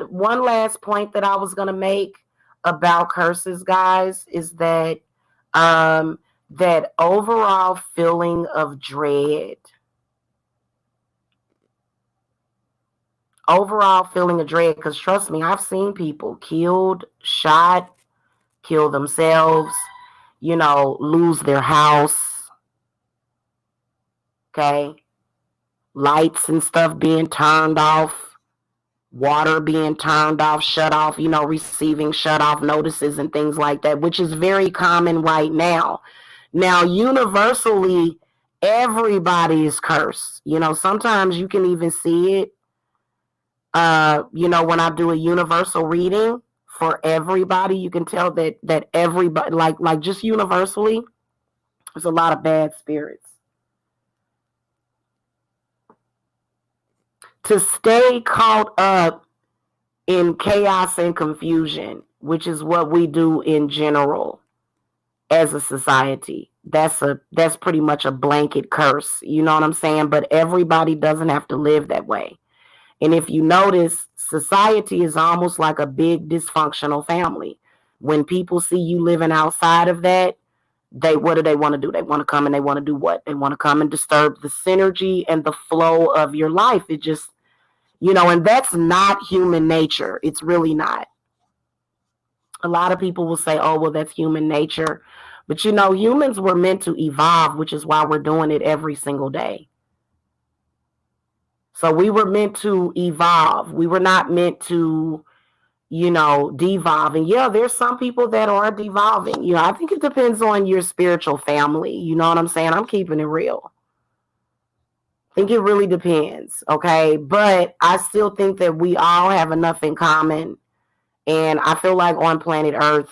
One last point that I was gonna make about curses, guys, is that overall feeling of dread. Overall feeling of dread, because trust me, I've seen people killed, shot, kill themselves, lose their house, okay? Lights and stuff being turned off, water being turned off, shut off, receiving shut off notices and things like that, which is very common right now. Now, universally, everybody is cursed. Sometimes you can even see it, when I do a universal reading for everybody, you can tell that everybody, like just universally, there's a lot of bad spirits. To stay caught up in chaos and confusion, which is what we do in general as a society. That's pretty much a blanket curse. You know what I'm saying? But everybody doesn't have to live that way. And if you notice, society is almost like a big dysfunctional family. When people see you living outside of that, what do they want to do? They want to come and they want to do what? They want to come and disturb the synergy and the flow of your life. It just, and that's not human nature. It's really not. A lot of people will say, oh, well, that's human nature. But humans were meant to evolve, which is why we're doing it every single day. So we were meant to evolve. We were not meant to, devolve. And yeah, there's some people that are devolving. I think it depends on your spiritual family. You know what I'm saying? I'm keeping it real. I think it really depends. Okay. But I still think that we all have enough in common. And I feel like on planet Earth,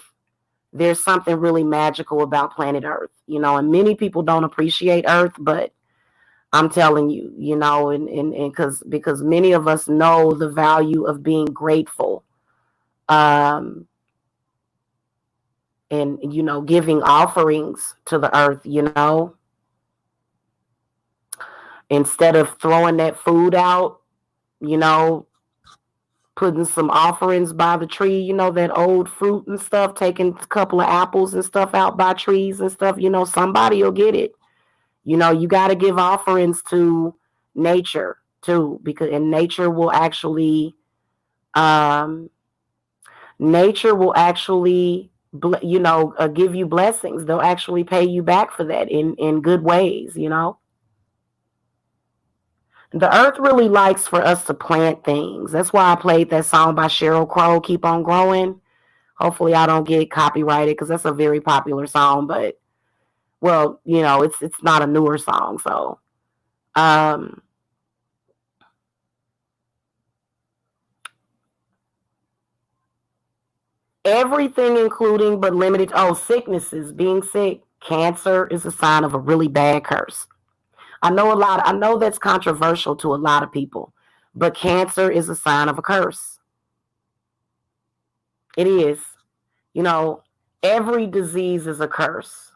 there's something really magical about planet Earth, and many people don't appreciate Earth, but I'm telling you, and because many of us know the value of being grateful, and giving offerings to the earth, instead of throwing that food out, putting some offerings by the tree, that old fruit and stuff, taking a couple of apples and stuff out by trees and stuff, somebody will get it. You got to give offerings to nature too, because nature will actually give you blessings. They'll actually pay you back for that in good ways. The earth really likes for us to plant things. That's why I played that song by Sheryl Crow, Keep on Growing. Hopefully I don't get copyrighted, because that's a very popular song, but well, it's not a newer song. So everything, including but limited, sicknesses, being sick, cancer is a sign of a really bad curse. I know that's controversial to a lot of people, but cancer is a sign of a curse. It is. Every disease is a curse.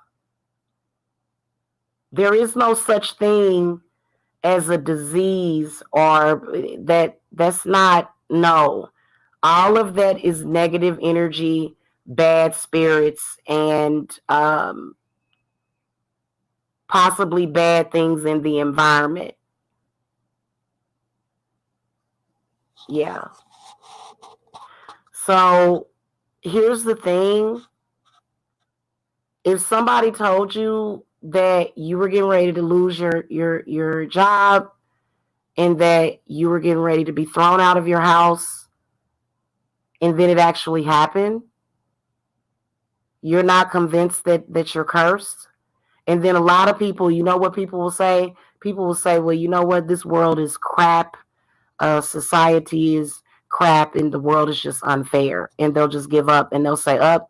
There is no such thing as a disease, or that's not, no. All of that is negative energy, bad spirits, and possibly bad things in the environment. Yeah. So here's the thing. If somebody told you that you were getting ready to lose your job, and that you were getting ready to be thrown out of your house, and then it actually happened, you're not convinced that you're cursed. And then a lot of people, what people will say? People will say, well, you know what? This world is crap. Society is crap, and the world is just unfair. And they'll just give up, and they'll say, I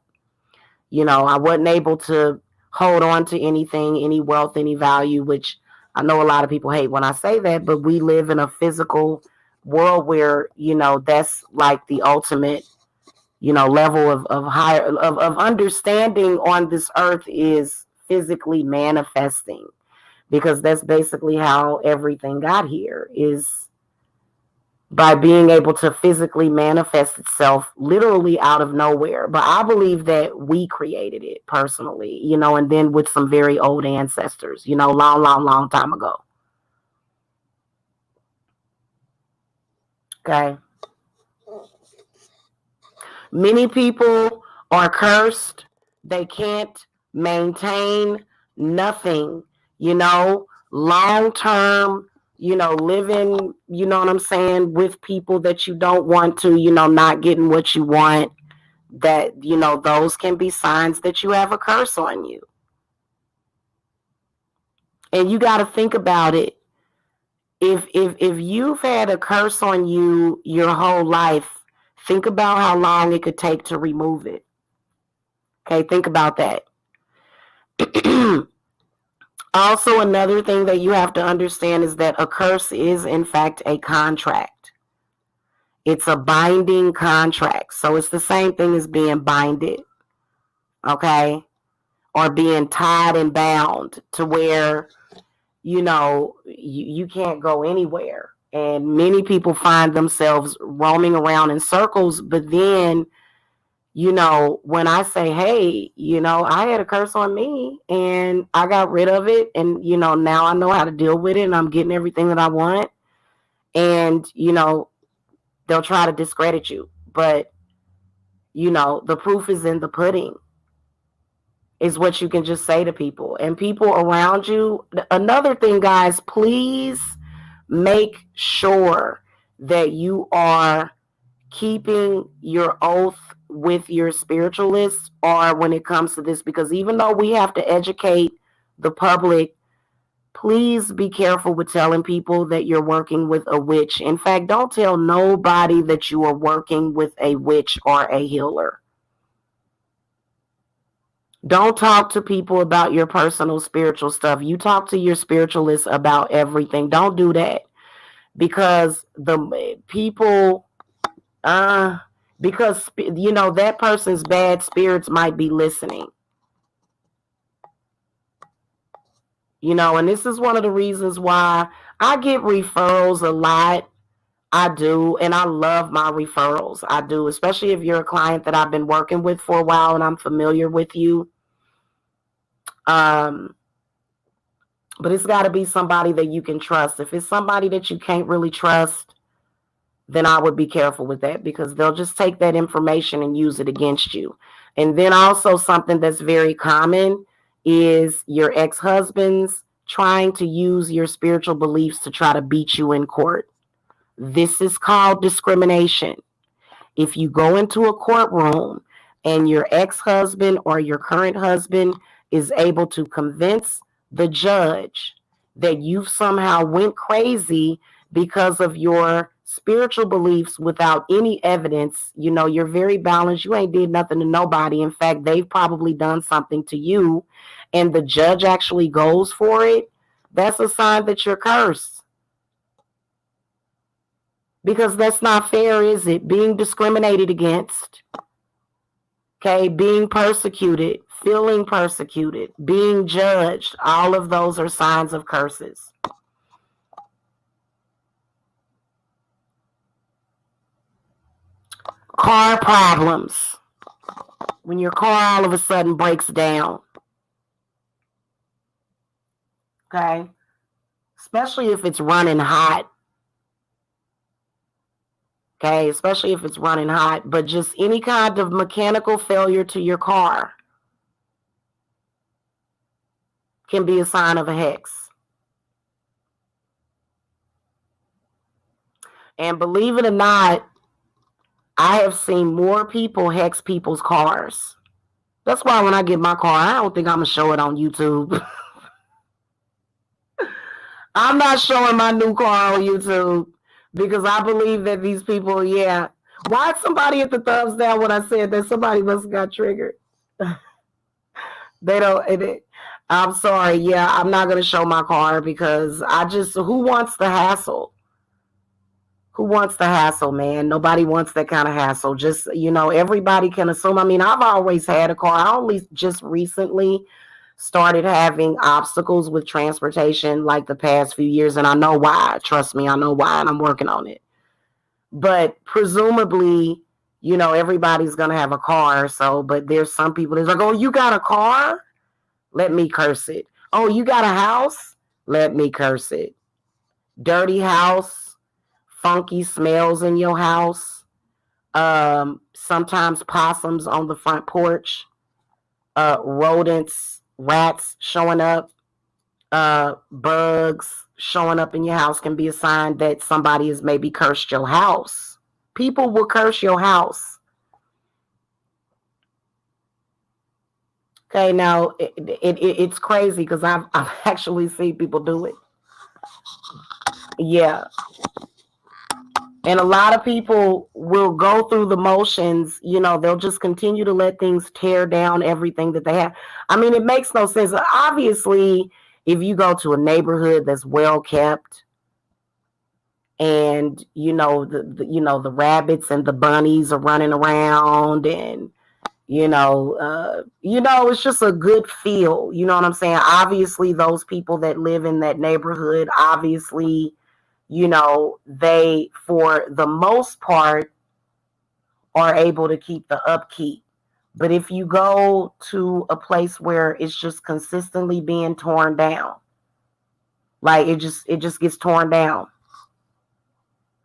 wasn't able to hold on to anything, any wealth, any value, which I know a lot of people hate when I say that, but we live in a physical world where, that's like the ultimate, level of higher of understanding on this earth is physically manifesting, because that's basically how everything got here, is by being able to physically manifest itself literally out of nowhere. But I believe that we created it personally, and then with some very old ancestors, long, long, long time ago. Okay. Many people are cursed. They can't maintain nothing, long term, living, what I'm saying, with people that you don't want to, not getting what you want. That, those can be signs that you have a curse on you. And you got to think about it. If you've had a curse on you your whole life, think about how long it could take to remove it. Okay, think about that. Also, another thing that you have to understand is that a curse is, in fact, a contract. It's a binding contract. So it's the same thing as being binded, okay? Or being tied and bound to where, you can't go anywhere. And many people find themselves roaming around in circles, but then, when I say, hey, I had a curse on me and I got rid of it, and, now I know how to deal with it and I'm getting everything that I want. And, they'll try to discredit you. But, the proof is in the pudding, is what you can just say to people. And people around you. Another thing, guys, please make sure that you are keeping your oath with your spiritualists, or when it comes to this, because even though we have to educate the public, please be careful with telling people that you're working with a witch. In fact, don't tell nobody that you are working with a witch or a healer. Don't talk to people about your personal spiritual stuff. You talk to your spiritualist about everything. Don't do that, because the people, because that person's bad spirits might be listening. And this is one of the reasons why I get referrals a lot. I do, and I love my referrals. I do, especially if you're a client that I've been working with for a while and I'm familiar with you. But it's got to be somebody that you can trust. If it's somebody that you can't really trust, then I would be careful with that, because they'll just take that information and use it against you. And then also, something that's very common is your ex-husbands trying to use your spiritual beliefs to try to beat you in court. This is called discrimination. If you go into a courtroom and your ex-husband or your current husband is able to convince the judge that you've somehow went crazy because of your spiritual beliefs without any evidence, you're very balanced, you ain't did nothing to nobody. In fact, they've probably done something to you, and the judge actually goes for it, that's a sign that you're cursed. Because that's not fair, is it? Being discriminated against, okay, being persecuted, feeling persecuted, being judged, all of those are signs of curses. Car problems. When your car all of a sudden breaks down, okay, especially if it's running hot. Okay, especially if it's running hot, but just any kind of mechanical failure to your car can be a sign of a hex. And believe it or not, I have seen more people hex people's cars. That's why when I get my car, I don't think I'm going to show it on YouTube. I'm not showing my new car on YouTube, because I believe that these people, yeah. Why somebody hit the thumbs down when I said that? Somebody must have got triggered. They don't. I'm sorry. Yeah, I'm not going to show my card because who wants the hassle? Who wants the hassle, man? Nobody wants that kind of hassle. Just, everybody can assume. I mean, I've always had a car. I only just recently started having obstacles with transportation like the past few years, and I know why. Trust me, I know why, and I'm working on it. But presumably, everybody's going to have a car. So, but there's some people that's like, oh, you got a car? Let me curse it. Oh, you got a house? Let me curse it. Dirty house, funky smells in your house, sometimes possums on the front porch, rodents, rats showing up, bugs showing up in your house can be a sign that somebody has maybe cursed your house. People will curse your house. Okay, now it's crazy because I've actually seen people do it. Yeah. And a lot of people will go through the motions, they'll just continue to let things tear down everything that they have. I mean, it makes no sense. Obviously, if you go to a neighborhood that's well kept and the rabbits and the bunnies are running around and it's just a good feel. You know what I'm saying? Obviously, those people that live in that neighborhood, obviously, they, for the most part, are able to keep the upkeep. But if you go to a place where it's just consistently being torn down, like it just gets torn down.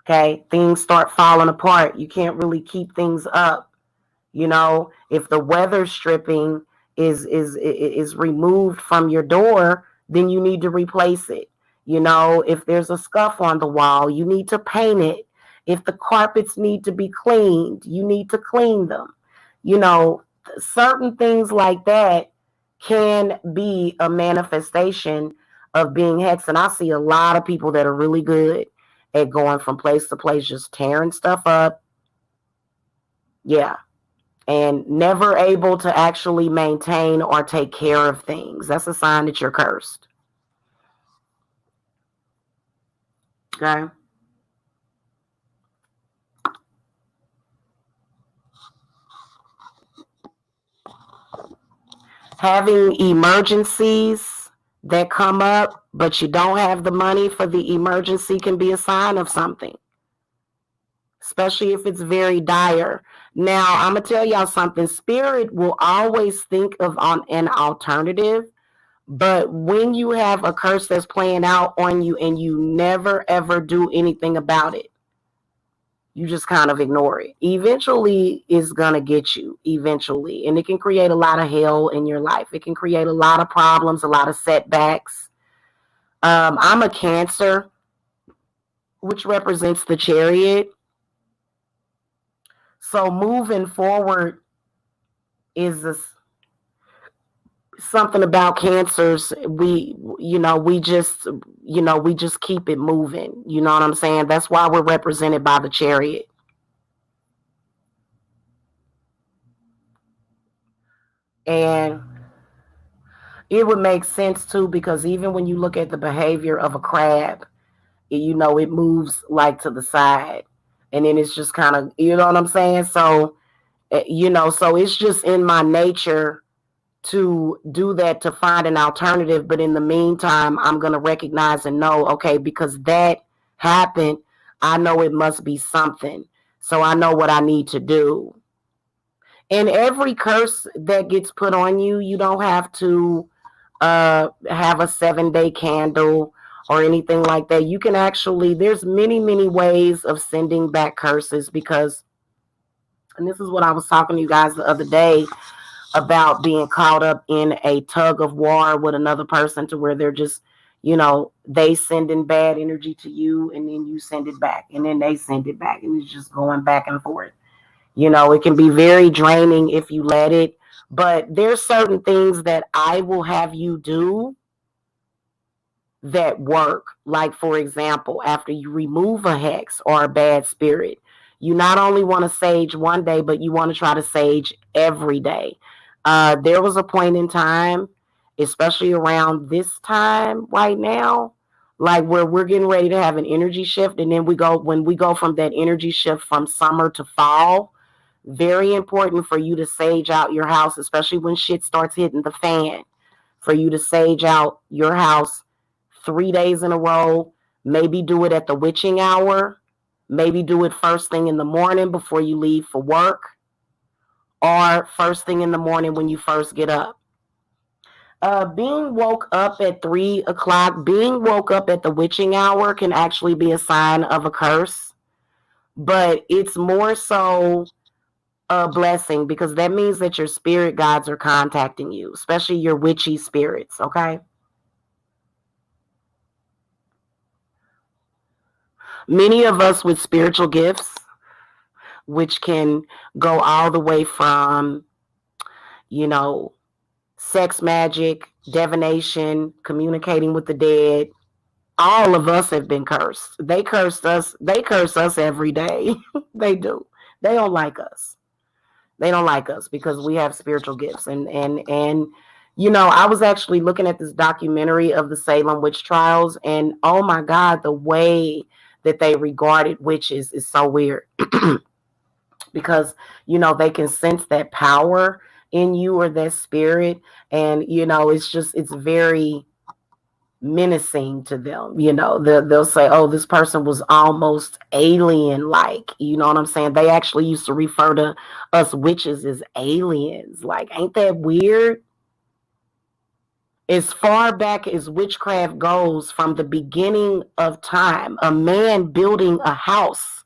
Okay, things start falling apart. You can't really keep things up. If the weather stripping is removed from your door, then you need to replace it. If there's a scuff on the wall, you need to paint it. If the carpets need to be cleaned, you need to clean them. Certain things like that can be a manifestation of being hexed. And I see a lot of people that are really good at going from place to place, just tearing stuff up. Yeah. And never able to actually maintain or take care of things. That's a sign that you're cursed. Okay. Having emergencies that come up, but you don't have the money for the emergency can be a sign of something, especially if it's very dire. Now, I'm going to tell y'all something. Spirit will always think of an alternative, but when you have a curse that's playing out on you and you never, ever do anything about it, you just kind of ignore it. Eventually, it's going to get you, eventually. And it can create a lot of hell in your life. It can create a lot of problems, a lot of setbacks. I'm a Cancer, which represents the Chariot. So moving forward is something about Cancers. We just keep it moving. You know what I'm saying? That's why we're represented by the Chariot. And it would make sense too, because even when you look at the behavior of a crab, it moves like to the side. And then it's just kind of, you know what I'm saying? So, so it's just in my nature to do that, to find an alternative. But in the meantime, I'm going to recognize and know, okay, because that happened, I know it must be something. So I know what I need to do. And every curse that gets put on you, you don't have to have a 7-day candle or anything like that. You can actually, there's many, many ways of sending back curses, because, and this is what I was talking to you guys the other day about being caught up in a tug of war with another person, to where they're just, they sending bad energy to you, and then you send it back, and then they send it back, and it's just going back and forth. It can be very draining if you let it, but there's certain things that I will have you do that work. Like, for example, after you remove a hex or a bad spirit, you not only want to sage one day, but you want to try to sage every day. There was a point in time, especially around this time right now, like where we're getting ready to have an energy shift. And then when we go from that energy shift from summer to fall, very important for you to sage out your house, especially when shit starts hitting the fan, for you to sage out your house 3 days in a row. Maybe do it at the witching hour. Maybe do it first thing in the morning before you leave for work, or first thing in the morning when you first get up. Being woke up at 3 o'clock, being woke up at the witching hour can actually be a sign of a curse, but it's more so a blessing because that means that your spirit guides are contacting you, especially your witchy spirits, okay? Many of us with spiritual gifts, which can go all the way from, you know, sex magic, divination, communicating with the dead. All of us have been cursed. They cursed us. They curse us every day. They do. They don't like us. They don't like us because we have spiritual gifts. And you know, I was actually looking at this documentary of the Salem witch trials, and oh my God, the way that they regarded witches is so weird. Because you know they can sense that power in you or that spirit, and you know it's very menacing to them. You know, they'll say, oh, this person was almost alien like, you know what I'm saying? They actually used to refer to us witches as aliens. Like, ain't that weird? As far back as witchcraft goes, from the beginning of time, a man building a house,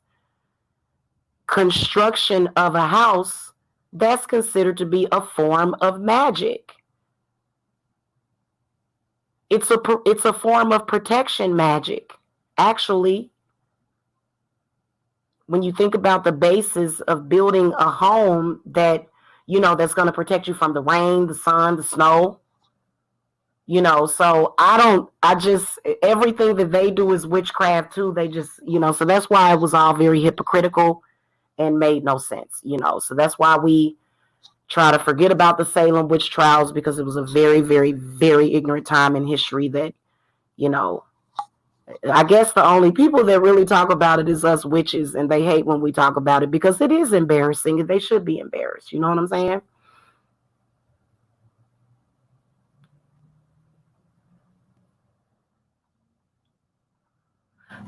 construction of a house, that's considered to be a form of magic. It's a form of protection magic. Actually, when you think about the basis of building a home that, you know, that's going to protect you from the rain, the sun, the snow, you know, so I just, everything that they do is witchcraft too. They just, you know, so that's why it was all very hypocritical and made no sense, you know, so that's why we try to forget about the Salem witch trials, because it was a very, very, very ignorant time in history that, you know, I guess the only people that really talk about it is us witches, and they hate when we talk about it because it is embarrassing and they should be embarrassed. You know what I'm saying?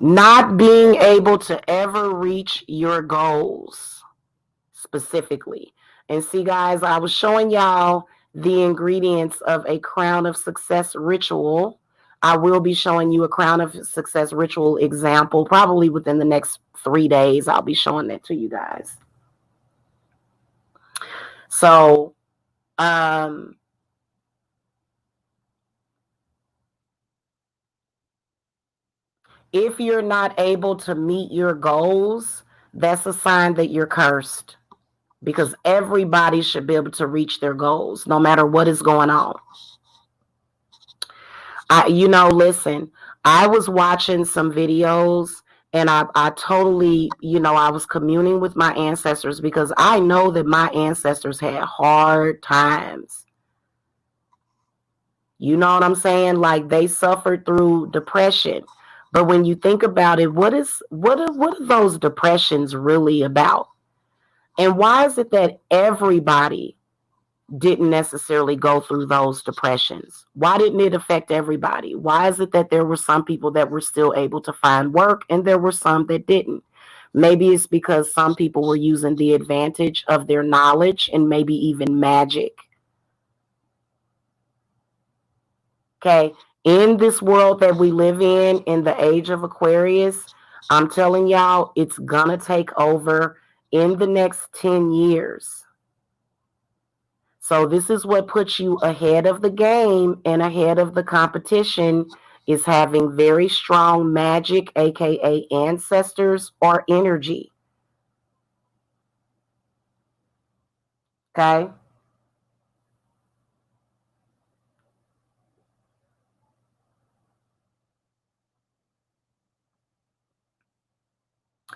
Not being able to ever reach your goals specifically. And see, guys, I was showing y'all the ingredients of a crown of success ritual. I will be showing you a crown of success ritual example probably within the next 3 days. I'll be showing that to you guys. So, um, if you're not able to meet your goals, that's a sign that you're cursed, because everybody should be able to reach their goals no matter what is going on. Listen, I was watching some videos, and I totally, I was communing with my ancestors because I know that my ancestors had hard times. You know what I'm saying? Like, they suffered through depression. But when you think about it, what are those depressions really about? And why is it that everybody didn't necessarily go through those depressions? Why didn't it affect everybody? Why is it that there were some people that were still able to find work and there were some that didn't? Maybe it's because some people were using the advantage of their knowledge and maybe even magic. Okay. In this world that we live in the age of Aquarius, I'm telling y'all, it's gonna take over in the next 10 years. So this is what puts you ahead of the game and ahead of the competition, is having very strong magic, aka ancestors or energy. Okay?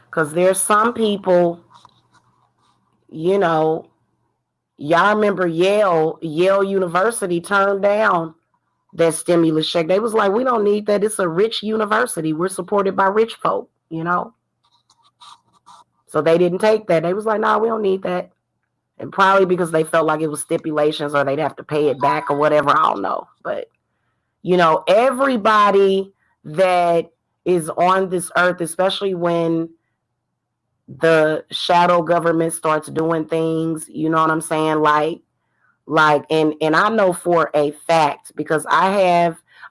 Because there's some people, you know, Y'all remember Yale University turned down that stimulus check. They was like, we don't need that. It's a rich university. We're supported by rich folk, you know? So they didn't take that. They was like, nah, we don't need that. And probably because they felt like it was stipulations or they'd have to pay it back or whatever. I don't know. But, you know, everybody that is on this earth, especially when the shadow government starts doing things, you know what I'm saying? And I know for a fact because I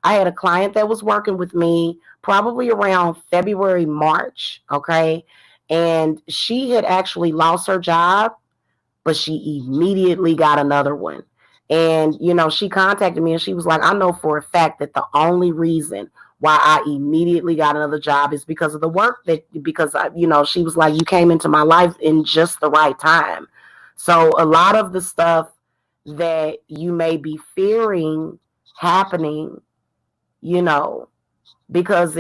had a client that was working with me probably around February, March, okay? And she had actually lost her job, but she immediately got another one. And, you know, she contacted me and she was like, I know for a fact that the only reason why I immediately got another job is because of the work because you know, she was like, you came into my life in just the right time. So a lot of the stuff that you may be fearing happening, you know, because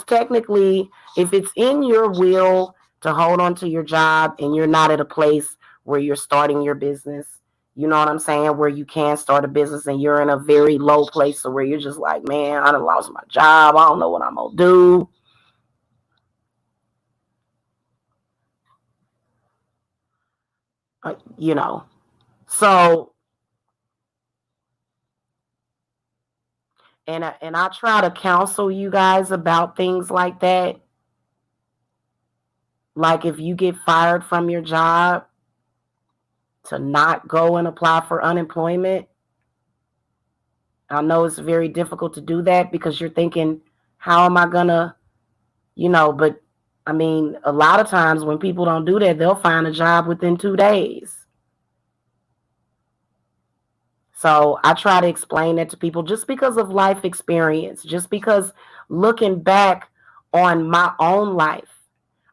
technically if it's in your will to hold on to your job and you're not at a place where you're starting your business, you know what I'm saying, where you can start a business and you're in a very low place, so where you're just like, man, I done lost my job, I don't know what I'm gonna do, you know. So and I try to counsel you guys about things like that. Like if you get fired from your job, to not go and apply for unemployment. I know it's very difficult to do that because you're thinking, how am I gonna, you know, but I mean, a lot of times when people don't do that, they'll find a job within 2 days. So I try to explain that to people just because of life experience, just because looking back on my own life,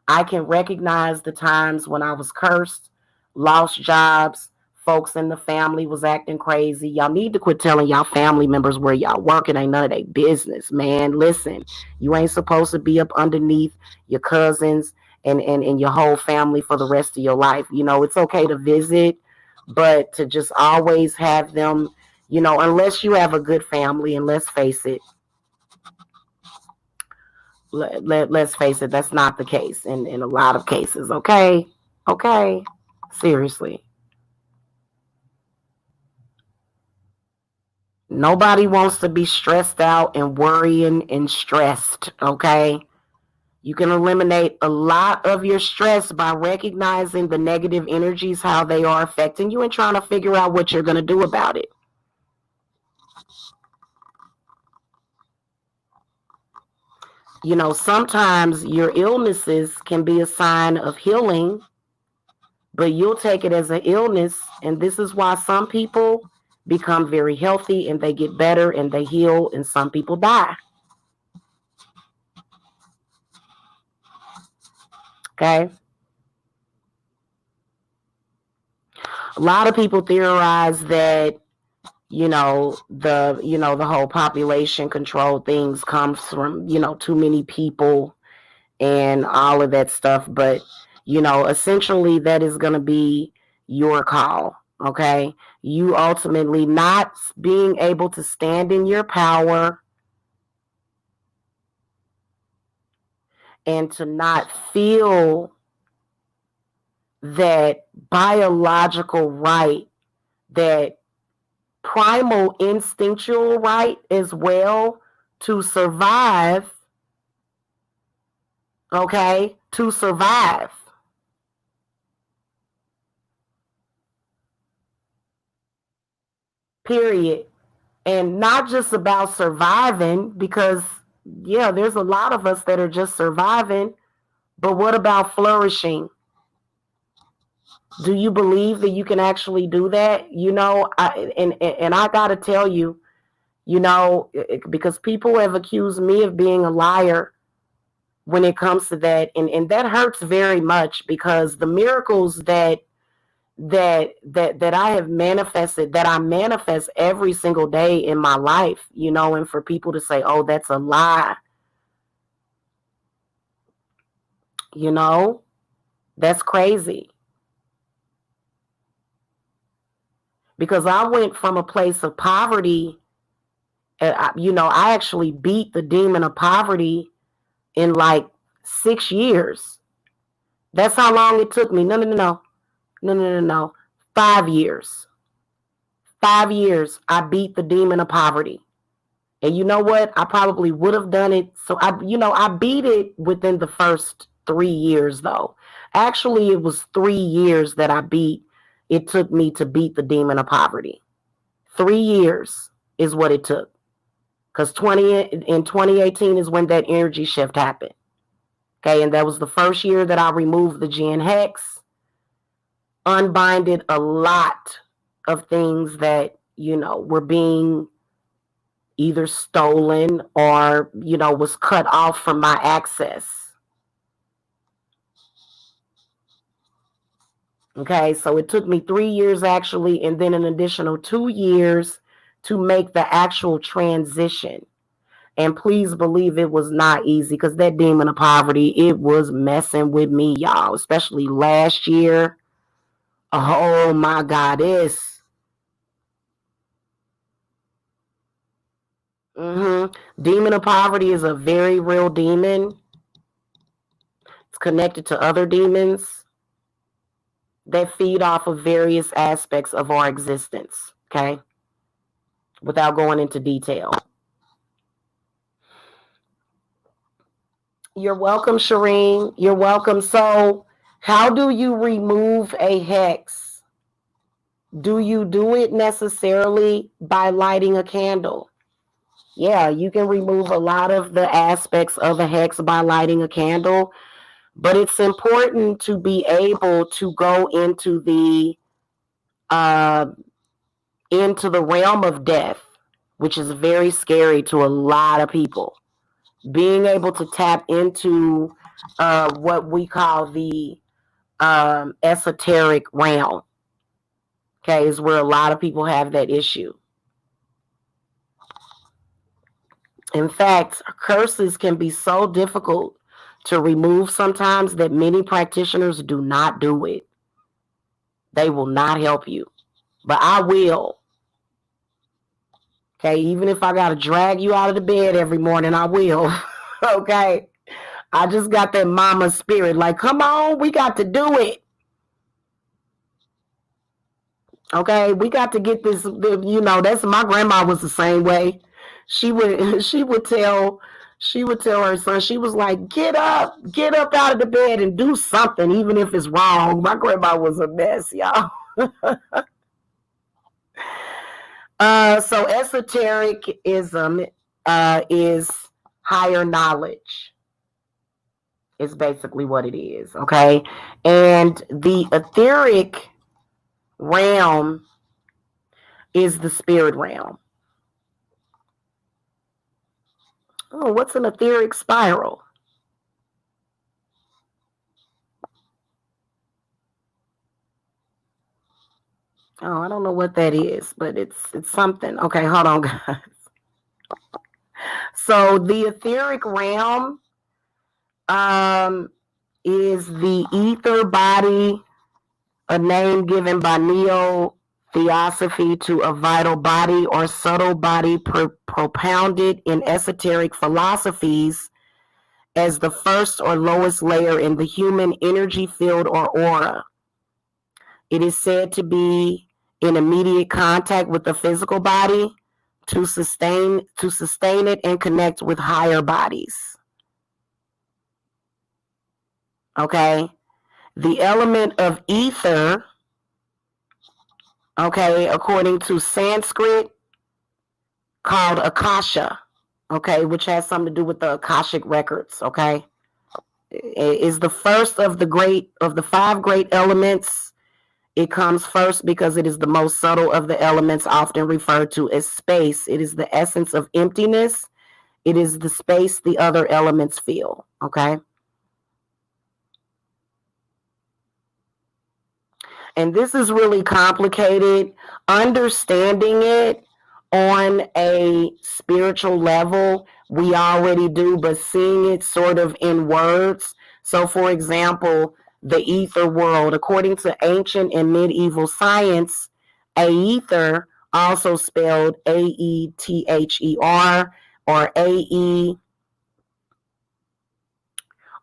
I can recognize the times when I was cursed, lost jobs, folks in the family was acting crazy. Y'all need to quit telling y'all family members where y'all working. Ain't none of their business, man. Listen, you ain't supposed to be up underneath your cousins and your whole family for the rest of your life. You know, it's okay to visit, but to just always have them, you know, unless you have a good family, and let's face it, let's face it, that's not the case in a lot of cases. Okay, seriously, nobody wants to be stressed out and worrying and stressed. Okay, you can eliminate a lot of your stress by recognizing the negative energies, how they are affecting you, and trying to figure out what you're going to do about it. You know, sometimes your illnesses can be a sign of healing, but you'll take it as an illness. And this is why some people become very healthy and they get better and they heal, and some people die. Okay. A lot of people theorize that, the whole population control things comes from, too many people and all of that stuff. But, essentially that is going to be your call. Okay. You ultimately not being able to stand in your power and to not feel that biological right, that primal instinctual right as well to survive, okay? To survive. Period. And not just about surviving, because, yeah, there's a lot of us that are just surviving, but what about flourishing? Do you believe that you can actually do that? And I got to tell you, because people have accused me of being a liar when it comes to that, and that hurts very much, because the miracles that I have manifested, that I manifest every single day in my life, and for people to say, oh, that's a lie, you know, that's crazy. because I went from a place of poverty. And I actually beat the demon of poverty in like 6 years. That's how long it took me. No. 5 years. 5 years, I beat the demon of poverty. And you know what? I probably would have done it. So I beat it within the first 3 years though. Actually, it was 3 years that it took me to beat the demon of poverty. 3 years is what it took. Because in 2018 is when that energy shift happened. Okay, and that was the first year that I removed the Gen Hex, unbinded a lot of things that, were being either stolen or, was cut off from my access. Okay, so it took me 3 years actually, and then an additional 2 years to make the actual transition. And please believe it was not easy, because that demon of poverty, it was messing with me, y'all, especially last year. Oh my goddess. Demon of poverty is a very real demon. It's connected to other demons that feed off of various aspects of our existence, okay? Without going into detail. You're welcome, Shireen. You're welcome. So, how do you remove a hex? Do you do it necessarily by lighting a candle? Yeah, you can remove a lot of the aspects of a hex by lighting a candle, but it's important to be able to go into the realm of death, which is very scary to a lot of people. Being able to tap into what we call the esoteric realm, okay, is where a lot of people have that issue. In fact, curses can be so difficult to remove sometimes that many practitioners do not do it. They will not help you, but I will. Okay, even if I got to drag you out of the bed every morning, I will. Okay, I just got that mama spirit, like, come on, we got to do it. Okay, we got to get this. That's my grandma was the same way. She would tell her son, she was like, get up out of the bed and do something, even if it's wrong. My grandma was a mess, y'all. So esotericism is higher knowledge. Is basically what it is, okay? And the etheric realm is the spirit realm. Oh, what's an etheric spiral? Oh, I don't know what that is, but it's something. Okay, hold on, guys. So the etheric realm is the ether body, a name given by neo-theosophy to a vital body or subtle body propounded in esoteric philosophies as the first or lowest layer in the human energy field or aura. It is said to be in immediate contact with the physical body to sustain it and connect with higher bodies. Okay? The element of ether, okay, according to Sanskrit, called Akasha, okay, which has something to do with the Akashic records, okay, is the first of the 5 great elements. It comes first because it is the most subtle of the elements, often referred to as space. It is the essence of emptiness. It is the space the other elements fill, okay? And this is really complicated. Understanding it on a spiritual level, we already do, but seeing it sort of in words. So, for example, the ether world, according to ancient and medieval science, Aether, also spelled Aether, or AE,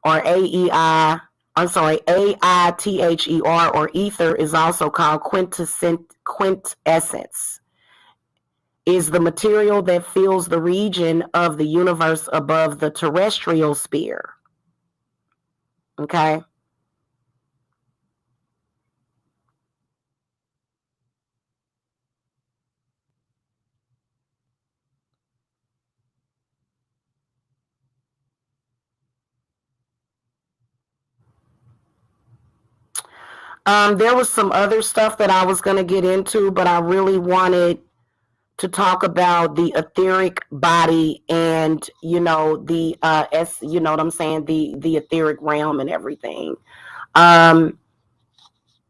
or AEI, I'm sorry, AITHER, or ether, is also called quintessence, is the material that fills the region of the universe above the terrestrial sphere. Okay? There was some other stuff that I was going to get into, but I really wanted to talk about the etheric body and, you know what I'm saying, the etheric realm and everything. Um,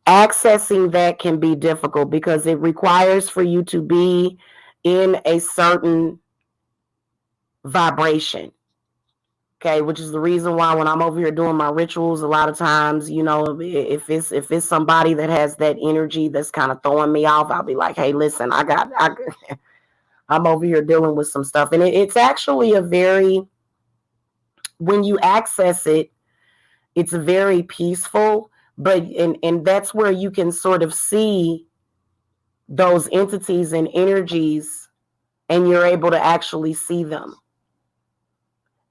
Accessing that can be difficult because it requires for you to be in a certain vibration. Okay, which is the reason why when I'm over here doing my rituals, a lot of times, if it's somebody that has that energy that's kind of throwing me off, I'll be like, hey, listen, I'm over here dealing with some stuff, and it's actually a very, when you access it, it's very peaceful, but and that's where you can sort of see those entities and energies, and you're able to actually see them.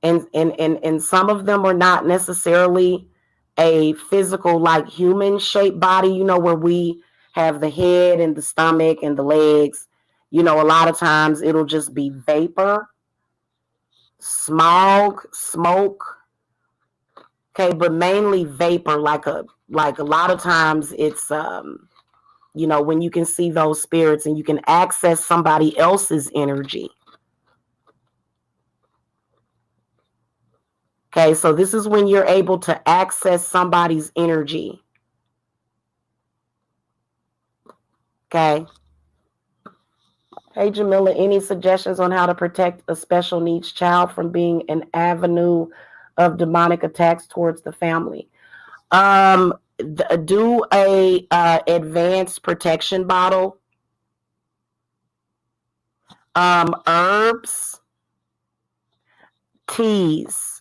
And some of them are not necessarily a physical, like human shaped body, where we have the head and the stomach and the legs. A lot of times it'll just be vapor, smog, smoke. Okay, but mainly vapor, like a lot of times it's when you can see those spirits and you can access somebody else's energy. Okay, so this is when you're able to access somebody's energy. Okay. Hey, Jamila, any suggestions on how to protect a special needs child from being an avenue of demonic attacks towards the family? Do a advanced protection bottle. Herbs, teas.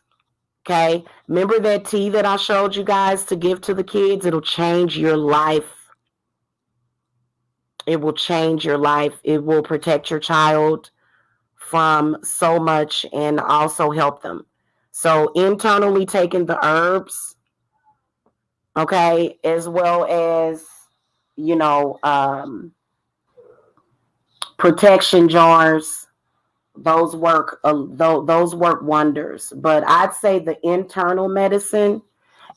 Okay. Remember that tea that I showed you guys to give to the kids? It'll change your life. It will change your life. It will protect your child from so much and also help them. So internally taking the herbs, okay, as well as, you know, protection jars, those work wonders. But I'd say the internal medicine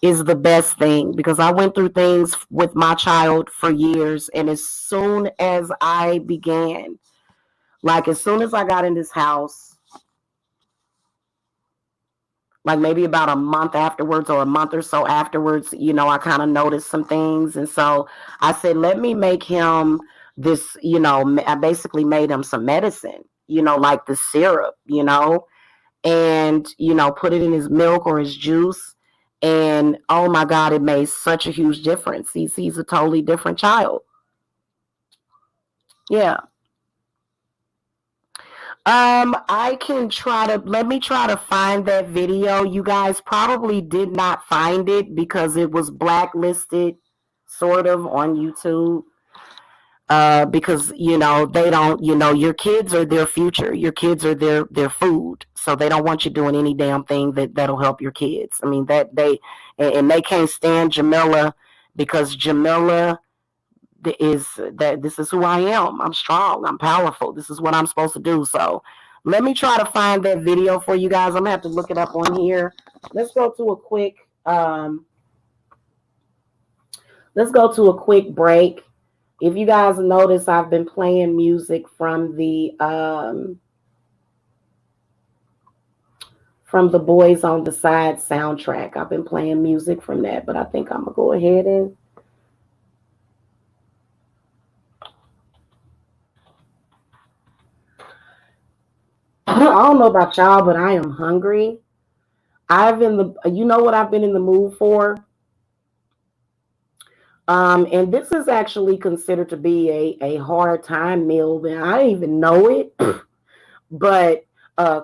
is the best thing, because I went through things with my child for years, and as soon as I began, like as soon as I got in this house, like maybe about a month afterwards or a month or so afterwards, I kind of noticed some things. And so I said, let me make him this, I basically made him some medicine, like the syrup, and, put it in his milk or his juice. And oh my God, it made such a huge difference. He's a totally different child. Yeah. I can let me try to find that video. You guys probably did not find it because it was blacklisted sort of on YouTube. Because they don't, your kids are their future. Your kids are their food. So they don't want you doing any damn thing that'll help your kids. I mean, and they can't stand Jamila, because Jamila this is who I am. I'm strong. I'm powerful. This is what I'm supposed to do. So let me try to find that video for you guys. I'm gonna have to look it up on here. Let's go to a quick break. If you guys notice, I've been playing music from the Boys on the Side soundtrack. I've been playing music from that, but I think I'm gonna go ahead and I don't know about y'all, but I am hungry. You know what I've been in the mood for? And this is actually considered to be a hard time meal. And I didn't even know it, but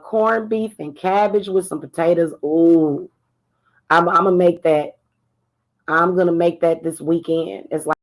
corned beef and cabbage with some potatoes. Ooh, I'm gonna make that. I'm gonna make that this weekend. It's like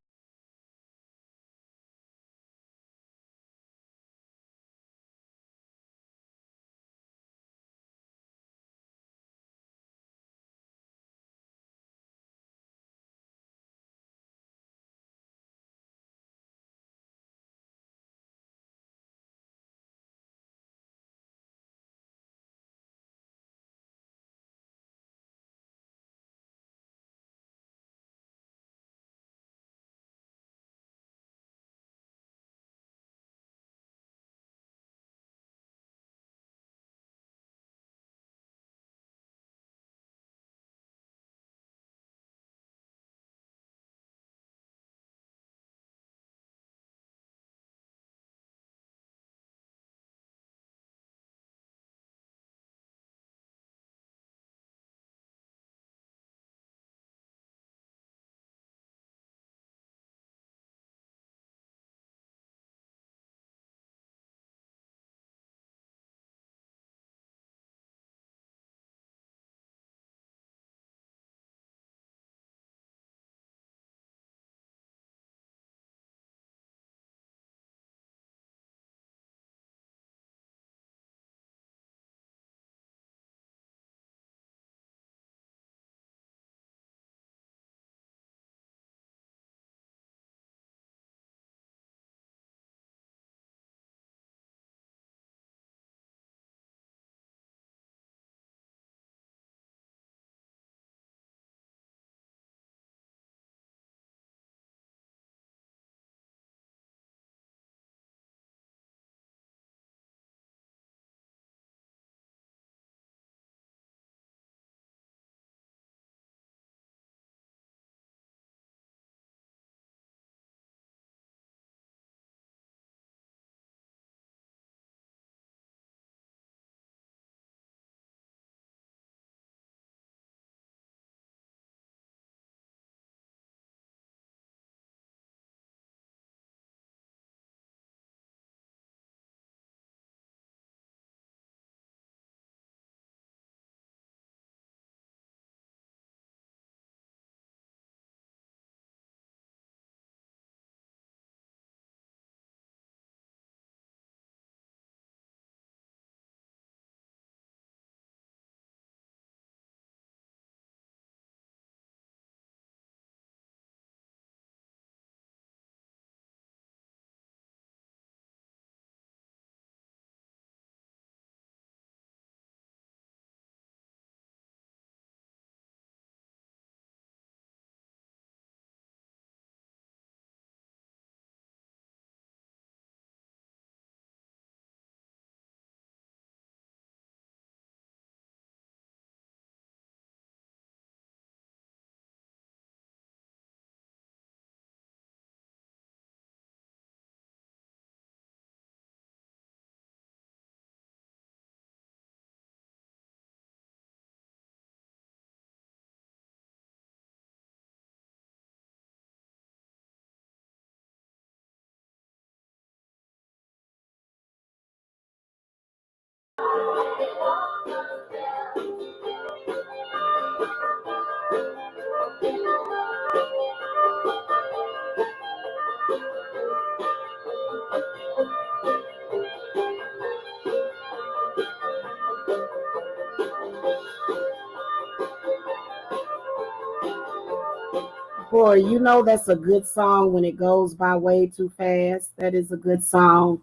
boy, you know that's a good song when it goes by way too fast. That is a good song.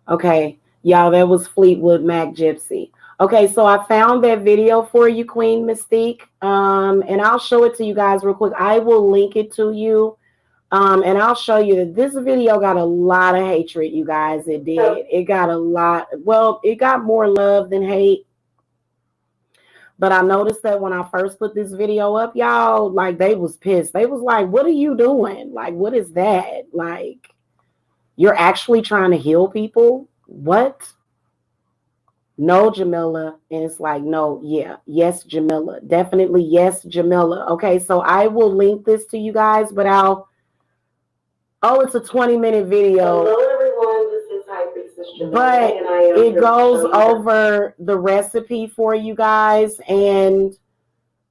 Okay, y'all, that was Fleetwood Mac Gypsy. Okay, so I found that video for you, Queen Mystique, and I'll show it to you guys real quick. I will link it to you, and I'll show you that this video got a lot of hatred, you guys. It did. It got a lot. Well, it got more love than hate. But I noticed that when I first put this video up, y'all, like they was pissed. They was like, "What are you doing? Like, what is that? Like, you're actually trying to heal people? What?" No, Jamila. And it's like, no, yeah, yes, Jamila. Definitely, yes, Jamila. Okay, so I will link this to you guys, but Oh, it's a 20-minute video. Hello everyone, this is High Priestess Jamila, but and I am it goes here to over the recipe for you guys, and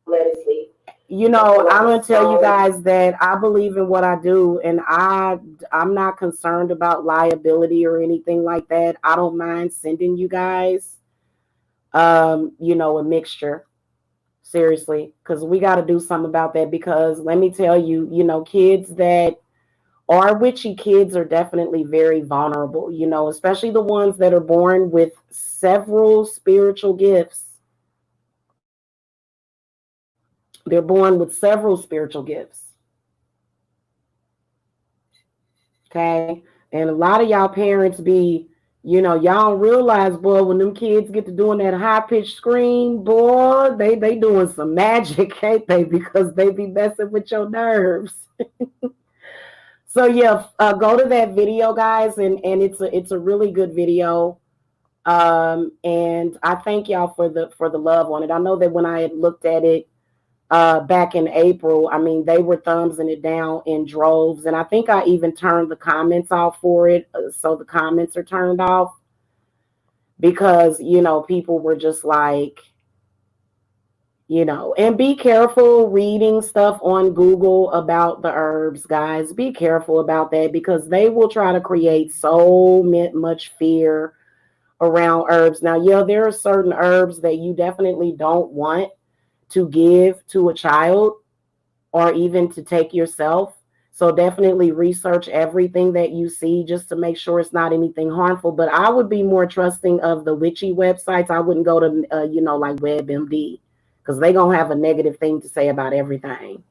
let it sleep. you know, I'm gonna tell you guys that I believe in what I do, and I'm not concerned about liability or anything like that. I don't mind sending you guys, you know, a mixture. Seriously, because we got to do something about that. Because let me tell you, you know, kids that are witchy kids are definitely very vulnerable, you know, especially the ones that are born with several spiritual gifts. They're born with several spiritual gifts. Okay. And a lot of y'all parents be, you know, y'all don't realize, boy, when them kids get to doing that high pitched scream, boy, they doing some magic, ain't they? Because they be messing with your nerves. So yeah, go to that video, guys, and it's a really good video. And I thank y'all for the love on it. I know that when I had looked at it back in April, I mean, they were thumbsing it down in droves, and I think I even turned the comments off for it, so the comments are turned off because, you know, people were just like, you know, and be careful reading stuff on Google about the herbs, guys. Be careful about that because they will try to create so much fear around herbs. Now, yeah, there are certain herbs that you definitely don't want to give to a child or even to take yourself. So definitely research everything that you see just to make sure it's not anything harmful. But I would be more trusting of the witchy websites. I wouldn't go to, you know, like WebMD, because they're going to have a negative thing to say about everything.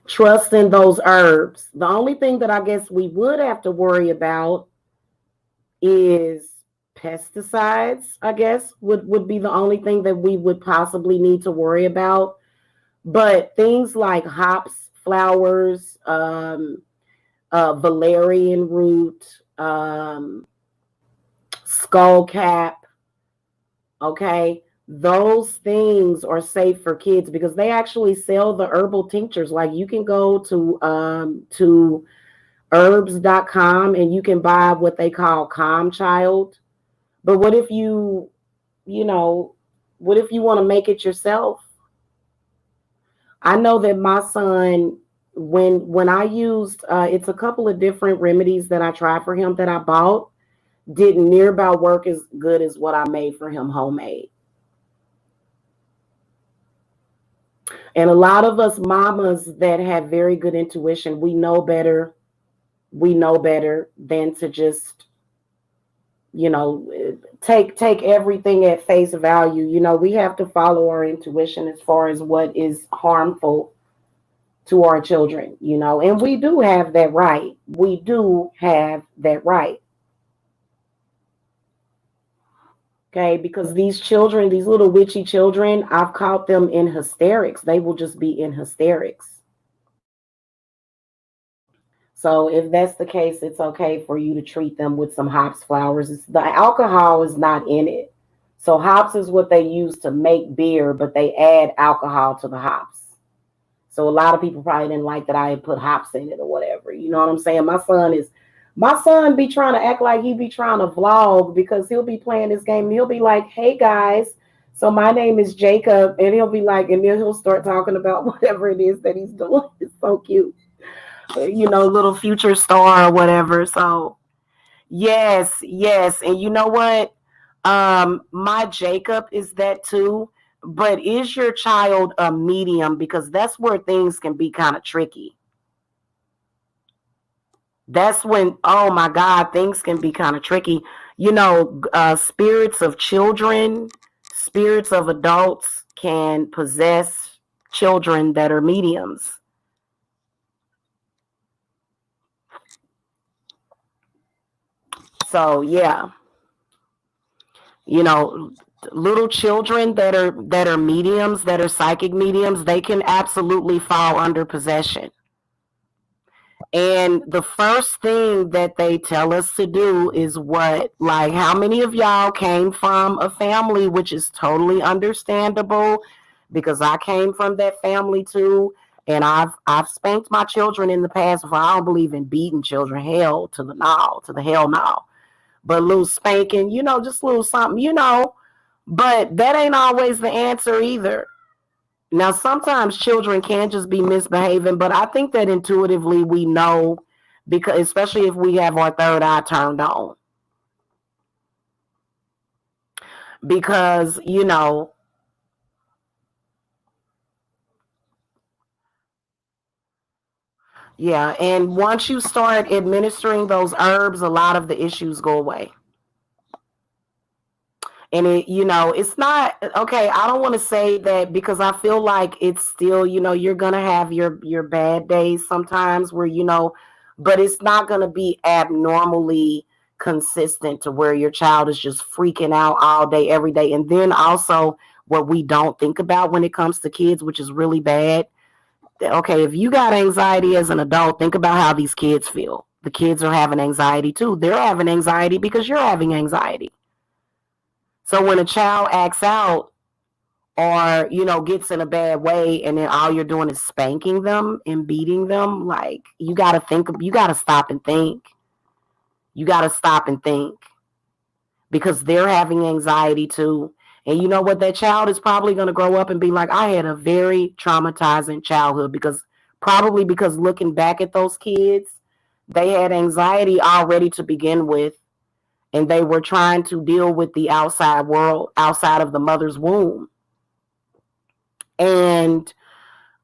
Trust in those herbs. The only thing that I guess we would have to worry about is pesticides, I guess, would be the only thing that we would possibly need to worry about. But things like hops, flowers, valerian root, skull cap, okay, those things are safe for kids because they actually sell the herbal tinctures. Like you can go to herbs.com and you can buy what they call Calm Child. But what if you know, what if you want to make it yourself? I know that my son, when I used, it's a couple of different remedies that I tried for him that I bought, didn't near about work as good as what I made for him homemade. And a lot of us mamas that have very good intuition, we know better. We know better than to just, you know, take everything at face value. You know, we have to follow our intuition as far as what is harmful to our children, you know, and we do have that right. We do have that right. Okay, because these children, these little witchy children, I've caught them in hysterics. They will just be in hysterics. So if that's the case, it's okay for you to treat them with some hops flowers. The alcohol is not in it. So hops is what they use to make beer, but they add alcohol to the hops. So a lot of people probably didn't like that I had put hops in it or whatever. You know what I'm saying? My son be trying to act like he be trying to vlog because he'll be playing this game. And he'll be like, hey guys, so my name is Jacob. And he'll be like, and then he'll start talking about whatever it is that he's doing. It's so cute. You know, little future star or whatever. So yes. And you know what? My Jacob is that too. But is your child a medium? Because that's where things can be kind of tricky. That's when, oh my God, things can be kind of tricky. You know, spirits of children, spirits of adults can possess children that are mediums. So yeah, you know, little children that are mediums, that are psychic mediums, they can absolutely fall under possession. And the first thing that they tell us to do is what? Like, how many of y'all came from a family, which is totally understandable because I came from that family too, And I've spanked my children in the past before. I don't believe in beating children. Hell to the no, to the hell no. But a little spanking, just a little something. But that ain't always the answer either. Now, sometimes children can just be misbehaving, but I think that intuitively we know, because especially if we have our third eye turned on. Because, yeah, and once you start administering those herbs, a lot of the issues go away. And it's not okay. I don't want to say that, because I feel like it's still, you're gonna have your bad days sometimes where, but it's not gonna be abnormally consistent to where your child is just freaking out all day, every day. And then also, what we don't think about when it comes to kids, which is really bad. Okay, if you got anxiety as an adult, think about how these kids feel. The kids are having anxiety too. They're having anxiety because you're having anxiety. So when a child acts out or, gets in a bad way, and then all you're doing is spanking them and beating them, like, you got to stop and think. You got to stop and think, because they're having anxiety too. And you know what? That child is probably going to grow up and be like, I had a very traumatizing childhood, because looking back at those kids, they had anxiety already to begin with. And they were trying to deal with the outside world, outside of the mother's womb. And,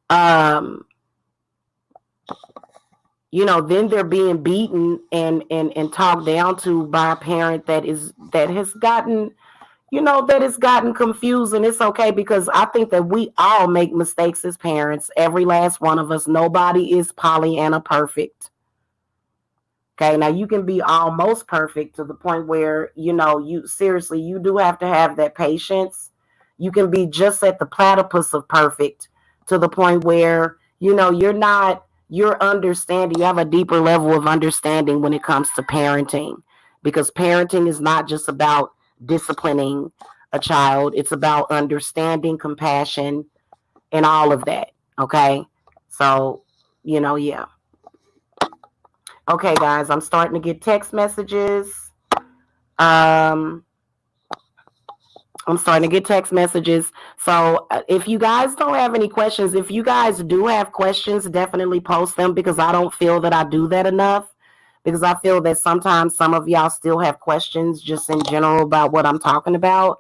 then they're being beaten and talked down to by a parent that has gotten confused. And it's okay, because I think that we all make mistakes as parents, every last one of us. Nobody is Pollyanna perfect. Okay, now you can be almost perfect to the point where, you do have to have that patience. You can be just at the platypus of perfect, to the point where, you're understanding, you have a deeper level of understanding when it comes to parenting, because parenting is not just about disciplining a child. It's about understanding, compassion, and all of that. Okay, so, yeah. Okay, guys, I'm starting to get text messages. I'm starting to get text messages. So if you guys don't have any questions, if you guys do have questions, definitely post them, because I don't feel that I do that enough. Because I feel that sometimes some of y'all still have questions just in general about what I'm talking about.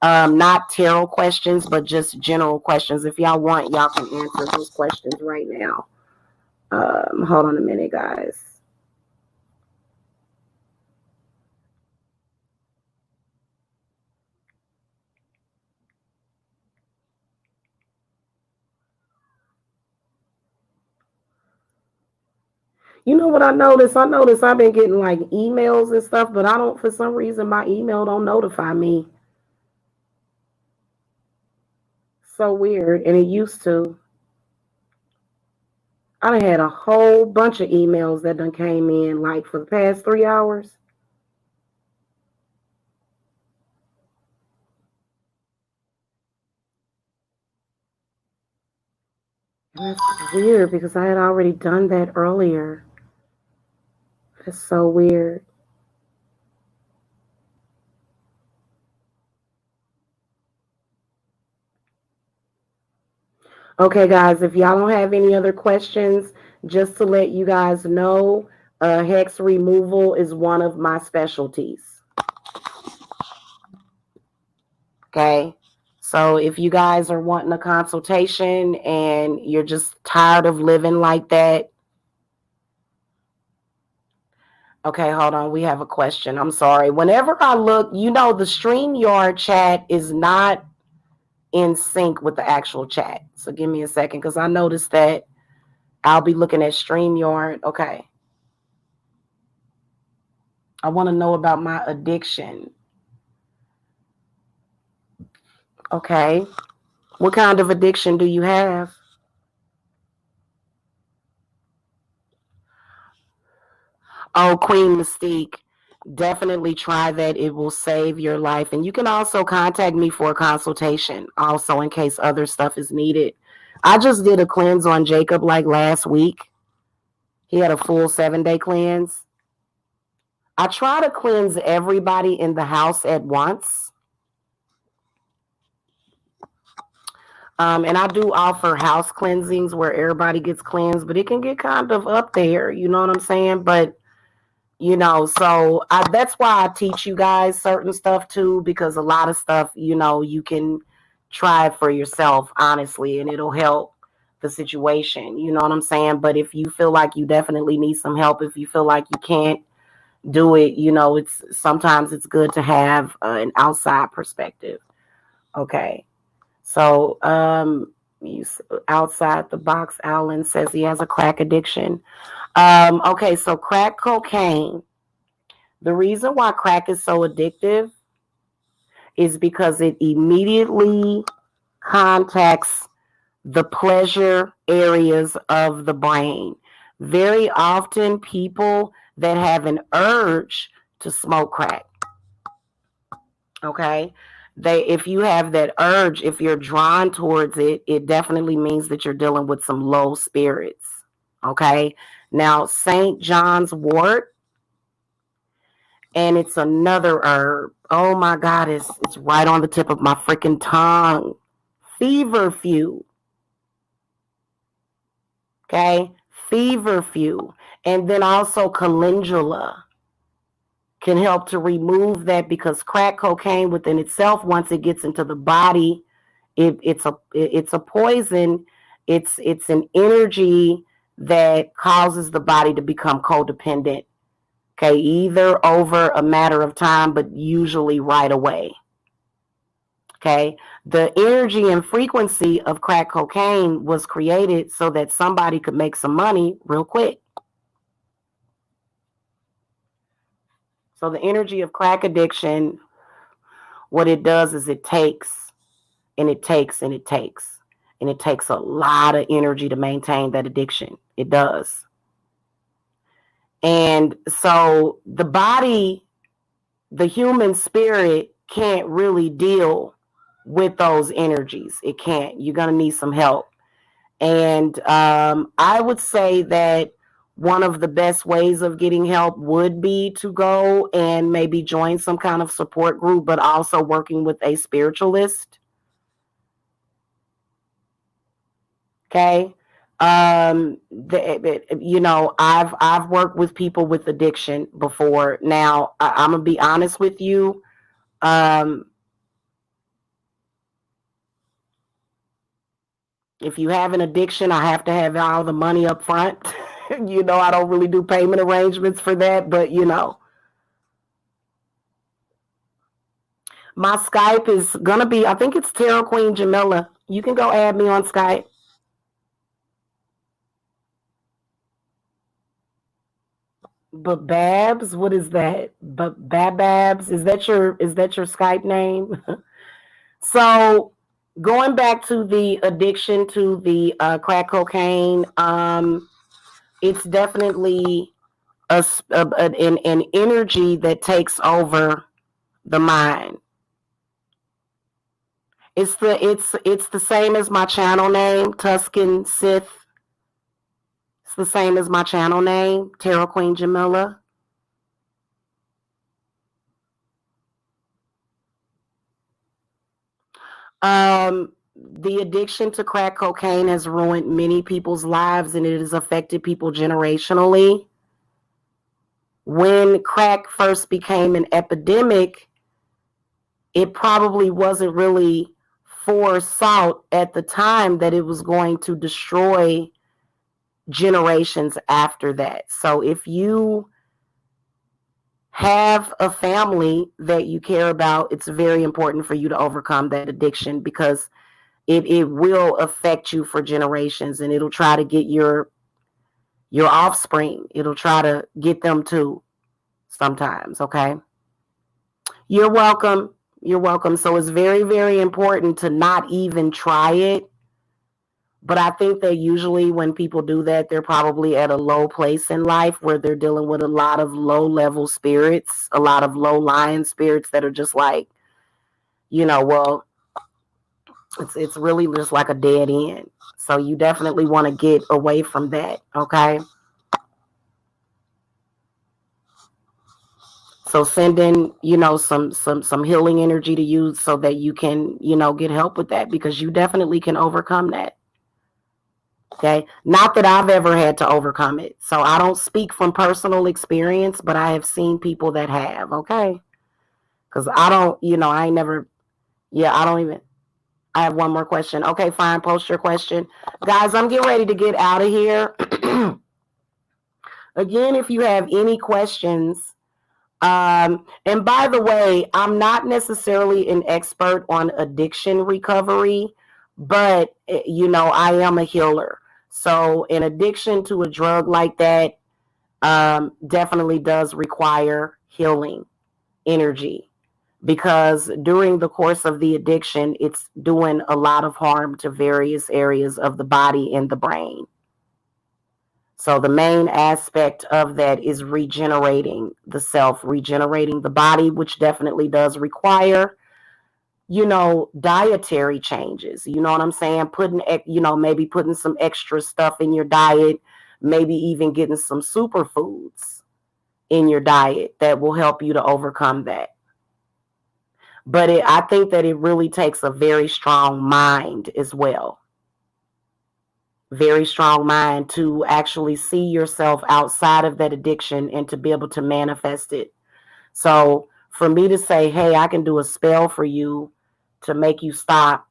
Not tarot questions, but just general questions. If y'all want, y'all can answer those questions right now. Hold on a minute, guys. You know what I noticed? I noticed I've been getting like emails and stuff, but for some reason, my email don't notify me. So weird. And it used to. I done had a whole bunch of emails that done came in like for the past 3 hours. And that's weird, because I had already done that earlier. That's so weird. Okay, guys, if y'all don't have any other questions, just to let you guys know, hex removal is one of my specialties. Okay, so if you guys are wanting a consultation and you're just tired of living like that. Okay, hold on. We have a question. I'm sorry. Whenever I look, the StreamYard chat is not in sync with the actual chat. So give me a second, because I noticed that I'll be looking at StreamYard. Okay. I want to know about my addiction. Okay. What kind of addiction do you have? Oh, Queen Mystique. Definitely try that. It will save your life. And you can also contact me for a consultation, also, in case other stuff is needed. I just did a cleanse on Jacob like last week. He had a full 7-day cleanse. I try to cleanse everybody in the house at once. And I do offer house cleansings where everybody gets cleansed, but it can get kind of up there, you know what I'm saying? But, so that's why I teach you guys certain stuff too, because a lot of stuff, you can try it for yourself, honestly, and it'll help the situation, you know what I'm saying? But if you feel like you definitely need some help, if you feel like you can't do it, sometimes it's good to have an outside perspective. Okay. So, outside the box, Alan says he has a crack addiction. Okay, so crack cocaine. The reason why crack is so addictive is because it immediately contacts the pleasure areas of the brain. Very often, people that have an urge to smoke crack, okay, if you have that urge, if you're drawn towards it, it definitely means that you're dealing with some low spirits. Okay. Now, St. John's wort, and it's another herb. Oh my God, it's right on the tip of my freaking tongue. Feverfew. Okay. Feverfew. And then also calendula can help to remove that, because crack cocaine within itself, once it gets into the body, it's a poison. It's an energy that causes the body to become codependent. Okay, either over a matter of time, but usually right away. Okay, the energy and frequency of crack cocaine was created so that somebody could make some money real quick. So the energy of crack addiction, what it does is it takes and it takes and it takes. And it takes a lot of energy to maintain that addiction. It does. And so the body, the human spirit can't really deal with those energies. It can't. You're going to need some help. And I would say that one of the best ways of getting help would be to go and maybe join some kind of support group, but also working with a spiritualist. Okay. I've worked with people with addiction before. Now, I'm gonna be honest with you. If you have an addiction, I have to have all the money up front. I don't really do payment arrangements for that, but my Skype is gonna be, I think it's Tarot Queen Jamila. You can go add me on Skype. But Babs, what is that? But Babs, is that your Skype name? So going back to the addiction to the crack cocaine, it's definitely an energy that takes over the mind. It's the same as my channel name, Tuscan Sith. It's the same as my channel name, Tarot Queen Jamila. The addiction to crack cocaine has ruined many people's lives, and it has affected people generationally. When crack first became an epidemic, it probably wasn't really foresaw at the time that it was going to destroy generations after that. So if you have a family that you care about, it's very important for you to overcome that addiction, because it will affect you for generations, and it'll try to get your offspring. It'll try to get them too sometimes. Okay. You're welcome. You're welcome. So it's very, very important to not even try it. But I think that usually when people do that, they're probably at a low place in life where they're dealing with a lot of low level spirits, a lot of low lying spirits that are just like, well, It's really just like a dead end. So you definitely want to get away from that, okay? So send in, some healing energy to you so that you can, get help with that, because you definitely can overcome that. Okay. Not that I've ever had to overcome it. So I don't speak from personal experience, but I have seen people that have, okay? Because I don't, I ain't never, yeah, I don't even, I have one more question. Okay, fine. Post your question. Guys, I'm getting ready to get out of here. Again, if you have any questions, and by the way, I'm not necessarily an expert on addiction recovery, but I am a healer. So an addiction to a drug like that definitely does require healing energy, because during the course of the addiction, it's doing a lot of harm to various areas of the body and the brain. So the main aspect of that is regenerating the self, regenerating the body, which definitely does require, dietary changes. You know what I'm saying? Maybe putting some extra stuff in your diet, maybe even getting some superfoods in your diet that will help you to overcome that. But I think that it really takes a very strong mind as well. Very strong mind to actually see yourself outside of that addiction and to be able to manifest it. So for me to say, hey, I can do a spell for you to make you stop,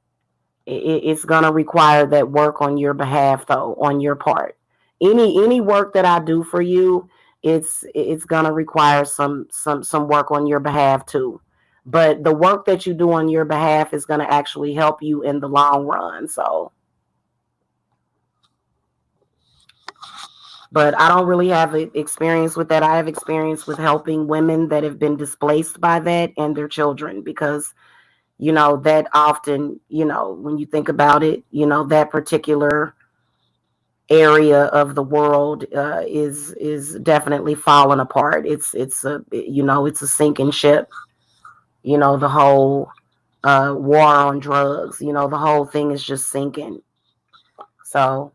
it's going to require that work on your behalf, though, on your part. Any work that I do for you, it's going to require some work on your behalf too. But the work that you do on your behalf is going to actually help you in the long run. So, but I don't really have experience with that. I have experience with helping women that have been displaced by that and their children, because that often, when you think about it, that particular area of the world is definitely falling apart. It's a sinking ship. The whole war on drugs. The whole thing is just sinking. So,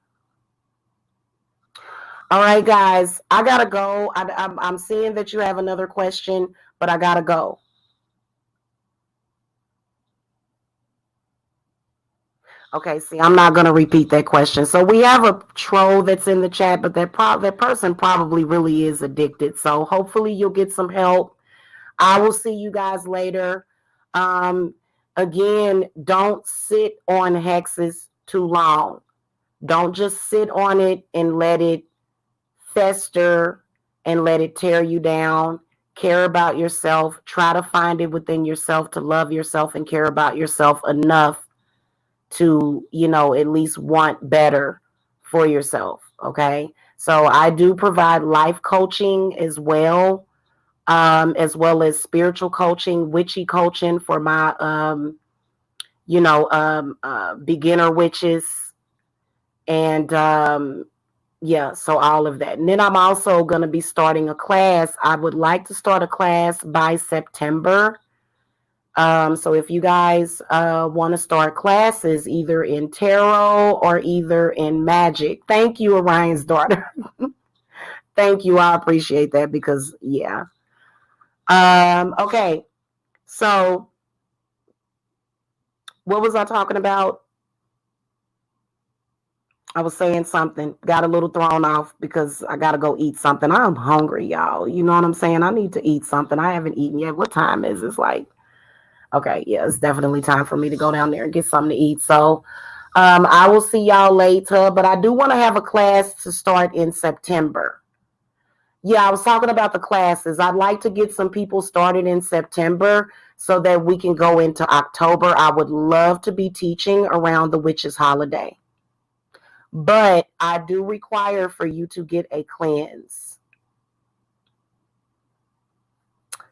all right, guys, I gotta go. I'm seeing that you have another question, but I gotta go. Okay, see, I'm not going to repeat that question. So we have a troll that's in the chat, but that person probably really is addicted. So hopefully you'll get some help. I will see you guys later. Um, Again, don't sit on hexes too long. Don't just sit on it and let it fester and let it tear you down. Care about yourself. Try to find it within yourself to love yourself and care about yourself enough to, at least want better for yourself. Okay. So I do provide life coaching as well as spiritual coaching, witchy coaching for my, beginner witches. And, yeah, so all of that. And then I'm also going to be starting a class. I would like to start a class by September. So if you guys want to start classes either in tarot or either in magic, thank you, Orion's daughter. Thank you. I appreciate that, because yeah. Okay. So what was I talking about? I was saying something, got a little thrown off because I got to go eat something. I'm hungry, y'all. You know what I'm saying? I need to eat something. I haven't eaten yet. What time is it? It's like, okay, yeah, it's definitely time for me to go down there and get something to eat. So I will see y'all later, but I do want to have a class to start in September. Yeah, I was talking about the classes. I'd like to get some people started in September so that we can go into October. I would love to be teaching around the witches' holiday. But I do require for you to get a cleanse.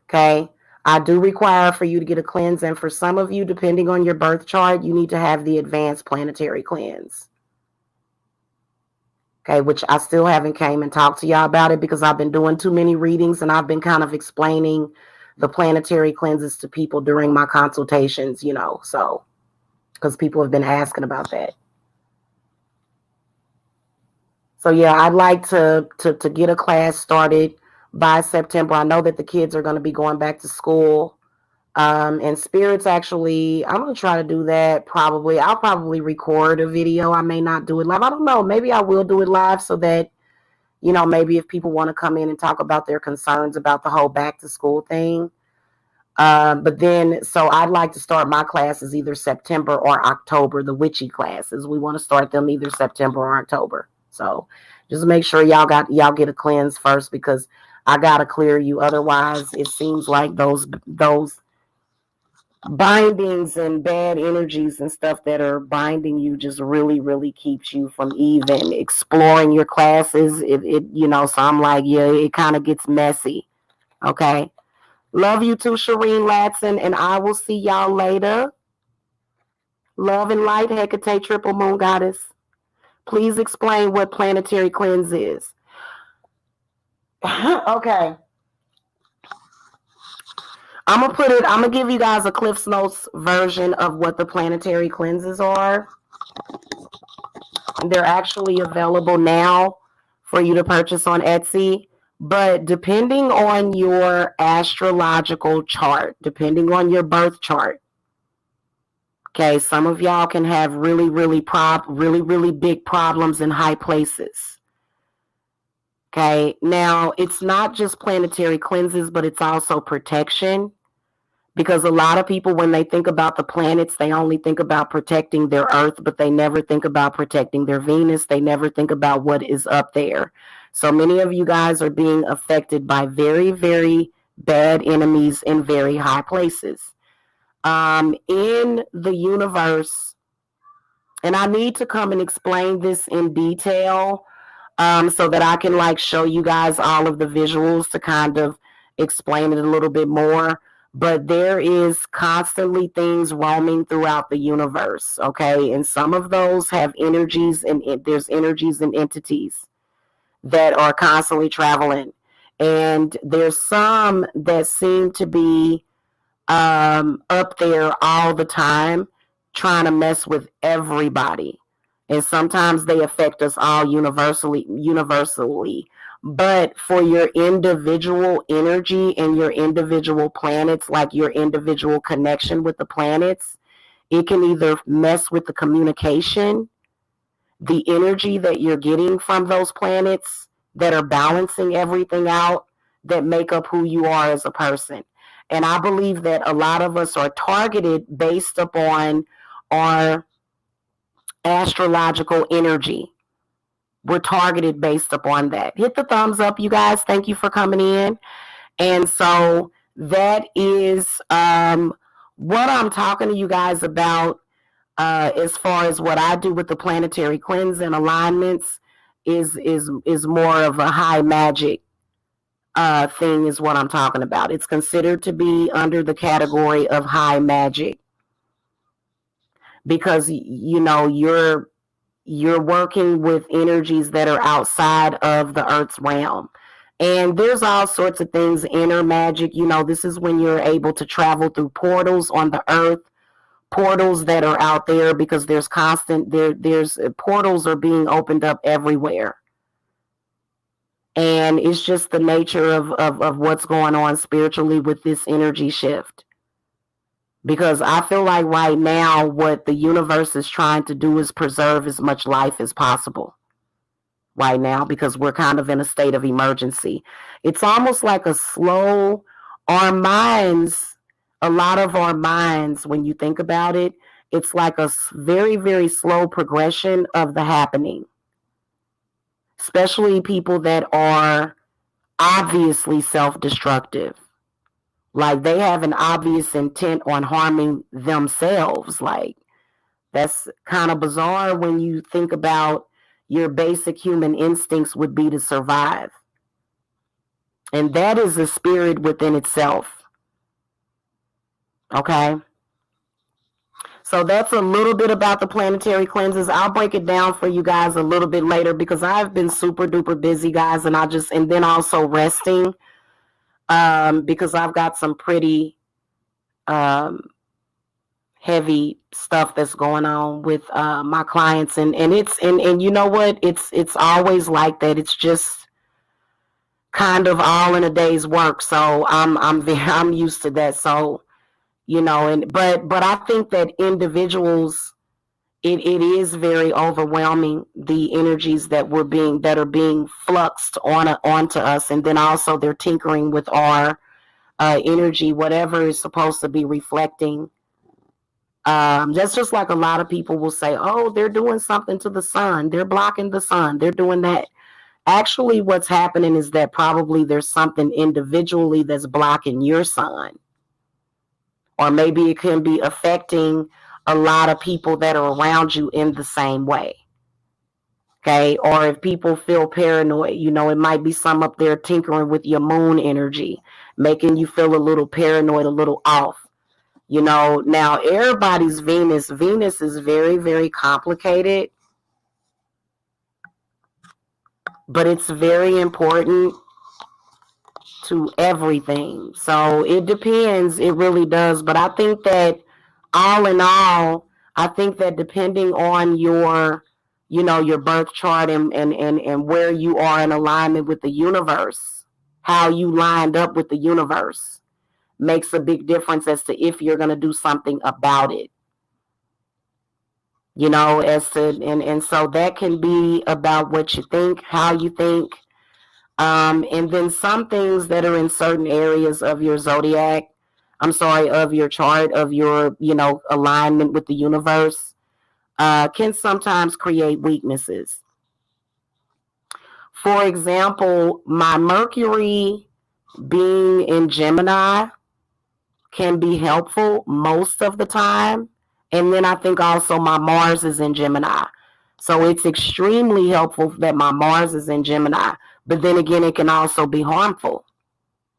Okay? I do require for you to get a cleanse. And for some of you, depending on your birth chart, you need to have the advanced planetary cleanse. Okay, which I still haven't came and talked to y'all about it because I've been doing too many readings and I've been kind of explaining the planetary cleanses to people during my consultations, so. because people have been asking about that. So yeah, I'd like to get a class started by September. I know that the kids are going to be going back to school. And spirits, actually, I'm going to try to do that probably. I'll probably record a video. I may not do it live. I don't know. Maybe I will do it live so that, maybe if people want to come in and talk about their concerns about the whole back to school thing. But then, so I'd like to start my classes either September or October, the witchy classes. We want to start them either September or October. So just make sure y'all get a cleanse first, because I got to clear you. Otherwise, it seems like those bindings and bad energies and stuff that are binding you just really, really keeps you from even exploring your classes. So I'm like, yeah, it kind of gets messy. Okay. Love you too, Shireen Latson, and I will see y'all later. Love and light, Hecate, Triple Moon Goddess. Please explain what planetary cleanse is. Okay. I'm gonna give you guys a Cliff's Notes version of what the planetary cleanses are. They're actually available now for you to purchase on Etsy. But depending on your astrological chart, depending on your birth chart, okay, some of y'all can have really, really big problems in high places. Okay, now it's not just planetary cleanses, but it's also protection. Because a lot of people, when they think about the planets, they only think about protecting their Earth, but they never think about protecting their Venus. They never think about what is up there. So many of you guys are being affected by very, very bad enemies in very high places. In the universe, and I need to come and explain this in detail, so that I can show you guys all of the visuals to kind of explain it a little bit more. But there is constantly things roaming throughout the universe, okay? And some of those have energies, and there's energies and entities that are constantly traveling. And there's some that seem to be up there all the time, trying to mess with everybody. And sometimes they affect us all universally. But for your individual energy and your individual planets, like your individual connection with the planets, it can either mess with the communication, the energy that you're getting from those planets that are balancing everything out, that make up who you are as a person. And I believe that a lot of us are targeted based upon our astrological energy. We're targeted based upon that. Hit the thumbs up, you guys. Thank you for coming in. And so that is what I'm talking to you guys about, as far as what I do with the planetary cleanse and alignments is more of a high magic thing, is what I'm talking about. It's considered to be under the category of high magic, because you're working with energies that are outside of the Earth's realm. And there's all sorts of things, inner magic. This is when you're able to travel through portals on the Earth, portals that are out there, because there's portals are being opened up everywhere. And it's just the nature of what's going on spiritually with this energy shift. Because I feel like right now what the universe is trying to do is preserve as much life as possible right now, because we're kind of in a state of emergency. It's almost like a lot of our minds, when you think about it, it's like a very, very slow progression of the happening. Especially people that are obviously self-destructive. Like they have an obvious intent on harming themselves. Like, that's kind of bizarre when you think about your basic human instincts would be to survive. And that is a spirit within itself. Okay? So that's a little bit about the planetary cleanses. I'll break it down for you guys a little bit later, because I've been super duper busy, guys, and then also resting. Because I've got some pretty heavy stuff that's going on with my clients, and you know what, it's always like that. It's just kind of all in a day's work, so I'm used to that. So and but I think that individuals, it is very overwhelming, the energies that are being fluxed onto us, and then also they're tinkering with our energy, whatever is supposed to be reflecting. That's just like a lot of people will say, oh, they're doing something to the sun, they're blocking the sun, they're doing that. Actually, what's happening is that probably there's something individually that's blocking your sun, or maybe it can be affecting a lot of people that are around you in the same way. Okay, or if people feel paranoid, it might be some up there tinkering with your moon energy, making you feel a little paranoid, a little off. Now everybody's Venus is very, very complicated, but it's very important to everything. So it depends, it really does. But I think that all in all, I think that depending on your birth chart, and where you are in alignment with the universe, how you lined up with the universe makes a big difference as to if you're going to do something about it. As to, and so that can be about what you think, how you think. And then some things that are in certain areas of your zodiac, of your chart, of your, alignment with the universe, can sometimes create weaknesses. For example, my Mercury being in Gemini can be helpful most of the time. And then I think also my Mars is in Gemini. So it's extremely helpful that my Mars is in Gemini. But then again, it can also be harmful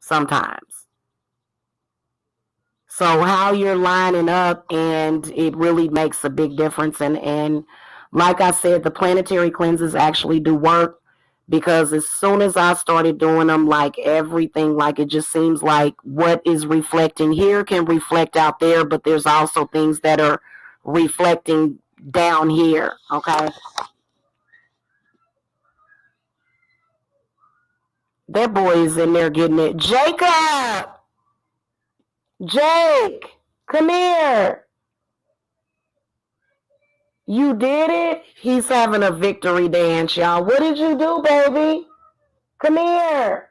sometimes. So how you're lining up, and it really makes a big difference. And like I said, the planetary cleanses actually do work, because as soon as I started doing them, like everything, like it just seems like what is reflecting here can reflect out there, but there's also things that are reflecting down here, okay? That boy is in there getting it. Jacob! Jake! Come here! You did it? He's having a victory dance, y'all. What did you do, baby? Come here.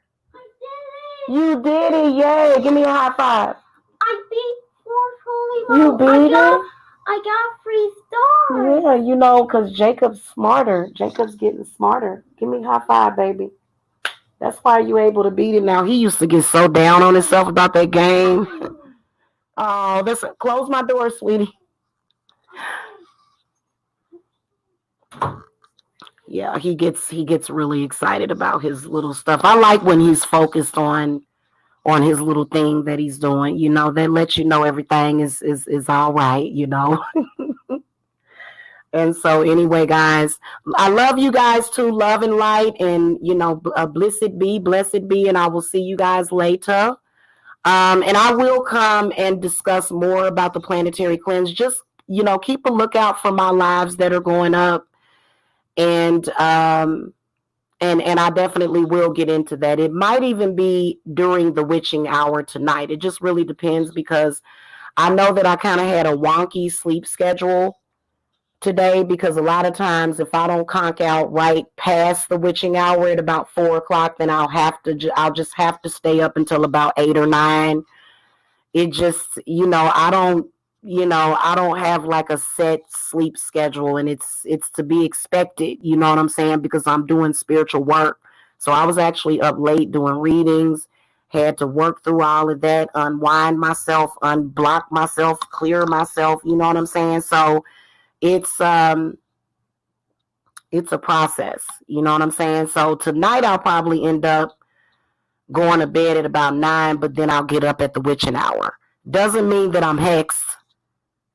You did it. Yay. Give me a high five. I beat You beat it? I got 3 stars. Yeah, because Jacob's smarter. Jacob's getting smarter. Give me a high five, baby. That's why you're able to beat it now. He used to get so down on himself about that game. Oh, close my door, sweetie. Yeah, he gets really excited about his little stuff. I like when he's focused on his little thing that he's doing. That lets you know everything is all right. And so anyway, guys, I love you guys too. Love and light, and blessed be, and I will see you guys later. And I will come and discuss more about the planetary cleanse. Just keep a lookout for my lives that are going up, and I definitely will get into that. It might even be during the witching hour tonight. It just really depends, because I know that I kind of had a wonky sleep schedule today, because a lot of times if I don't conk out right past the witching hour at about 4 o'clock, then I'll just have to stay up until about 8 or 9. It just, I don't have like a set sleep schedule, and it's to be expected, you know what I'm saying? Because I'm doing spiritual work. So I was actually up late doing readings, had to work through all of that, unwind myself, unblock myself, clear myself, you know what I'm saying? So it's a process, you know what I'm saying? So tonight I'll probably end up going to bed at about 9, but then I'll get up at the witching hour. Doesn't mean that I'm hexed.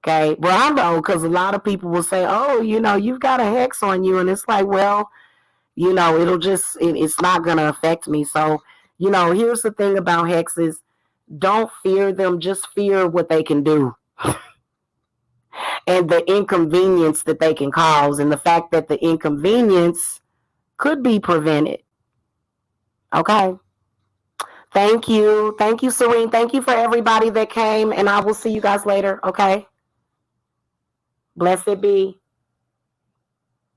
Okay. Well, I know, because a lot of people will say, oh, you've got a hex on you. And it's like, well, it's not going to affect me. So, here's the thing about hexes. Don't fear them. Just fear what they can do. and the inconvenience that they can cause, and the fact that the inconvenience could be prevented. Okay. Thank you. Thank you, Serene. Thank you for everybody that came, and I will see you guys later. Okay. Blessed be.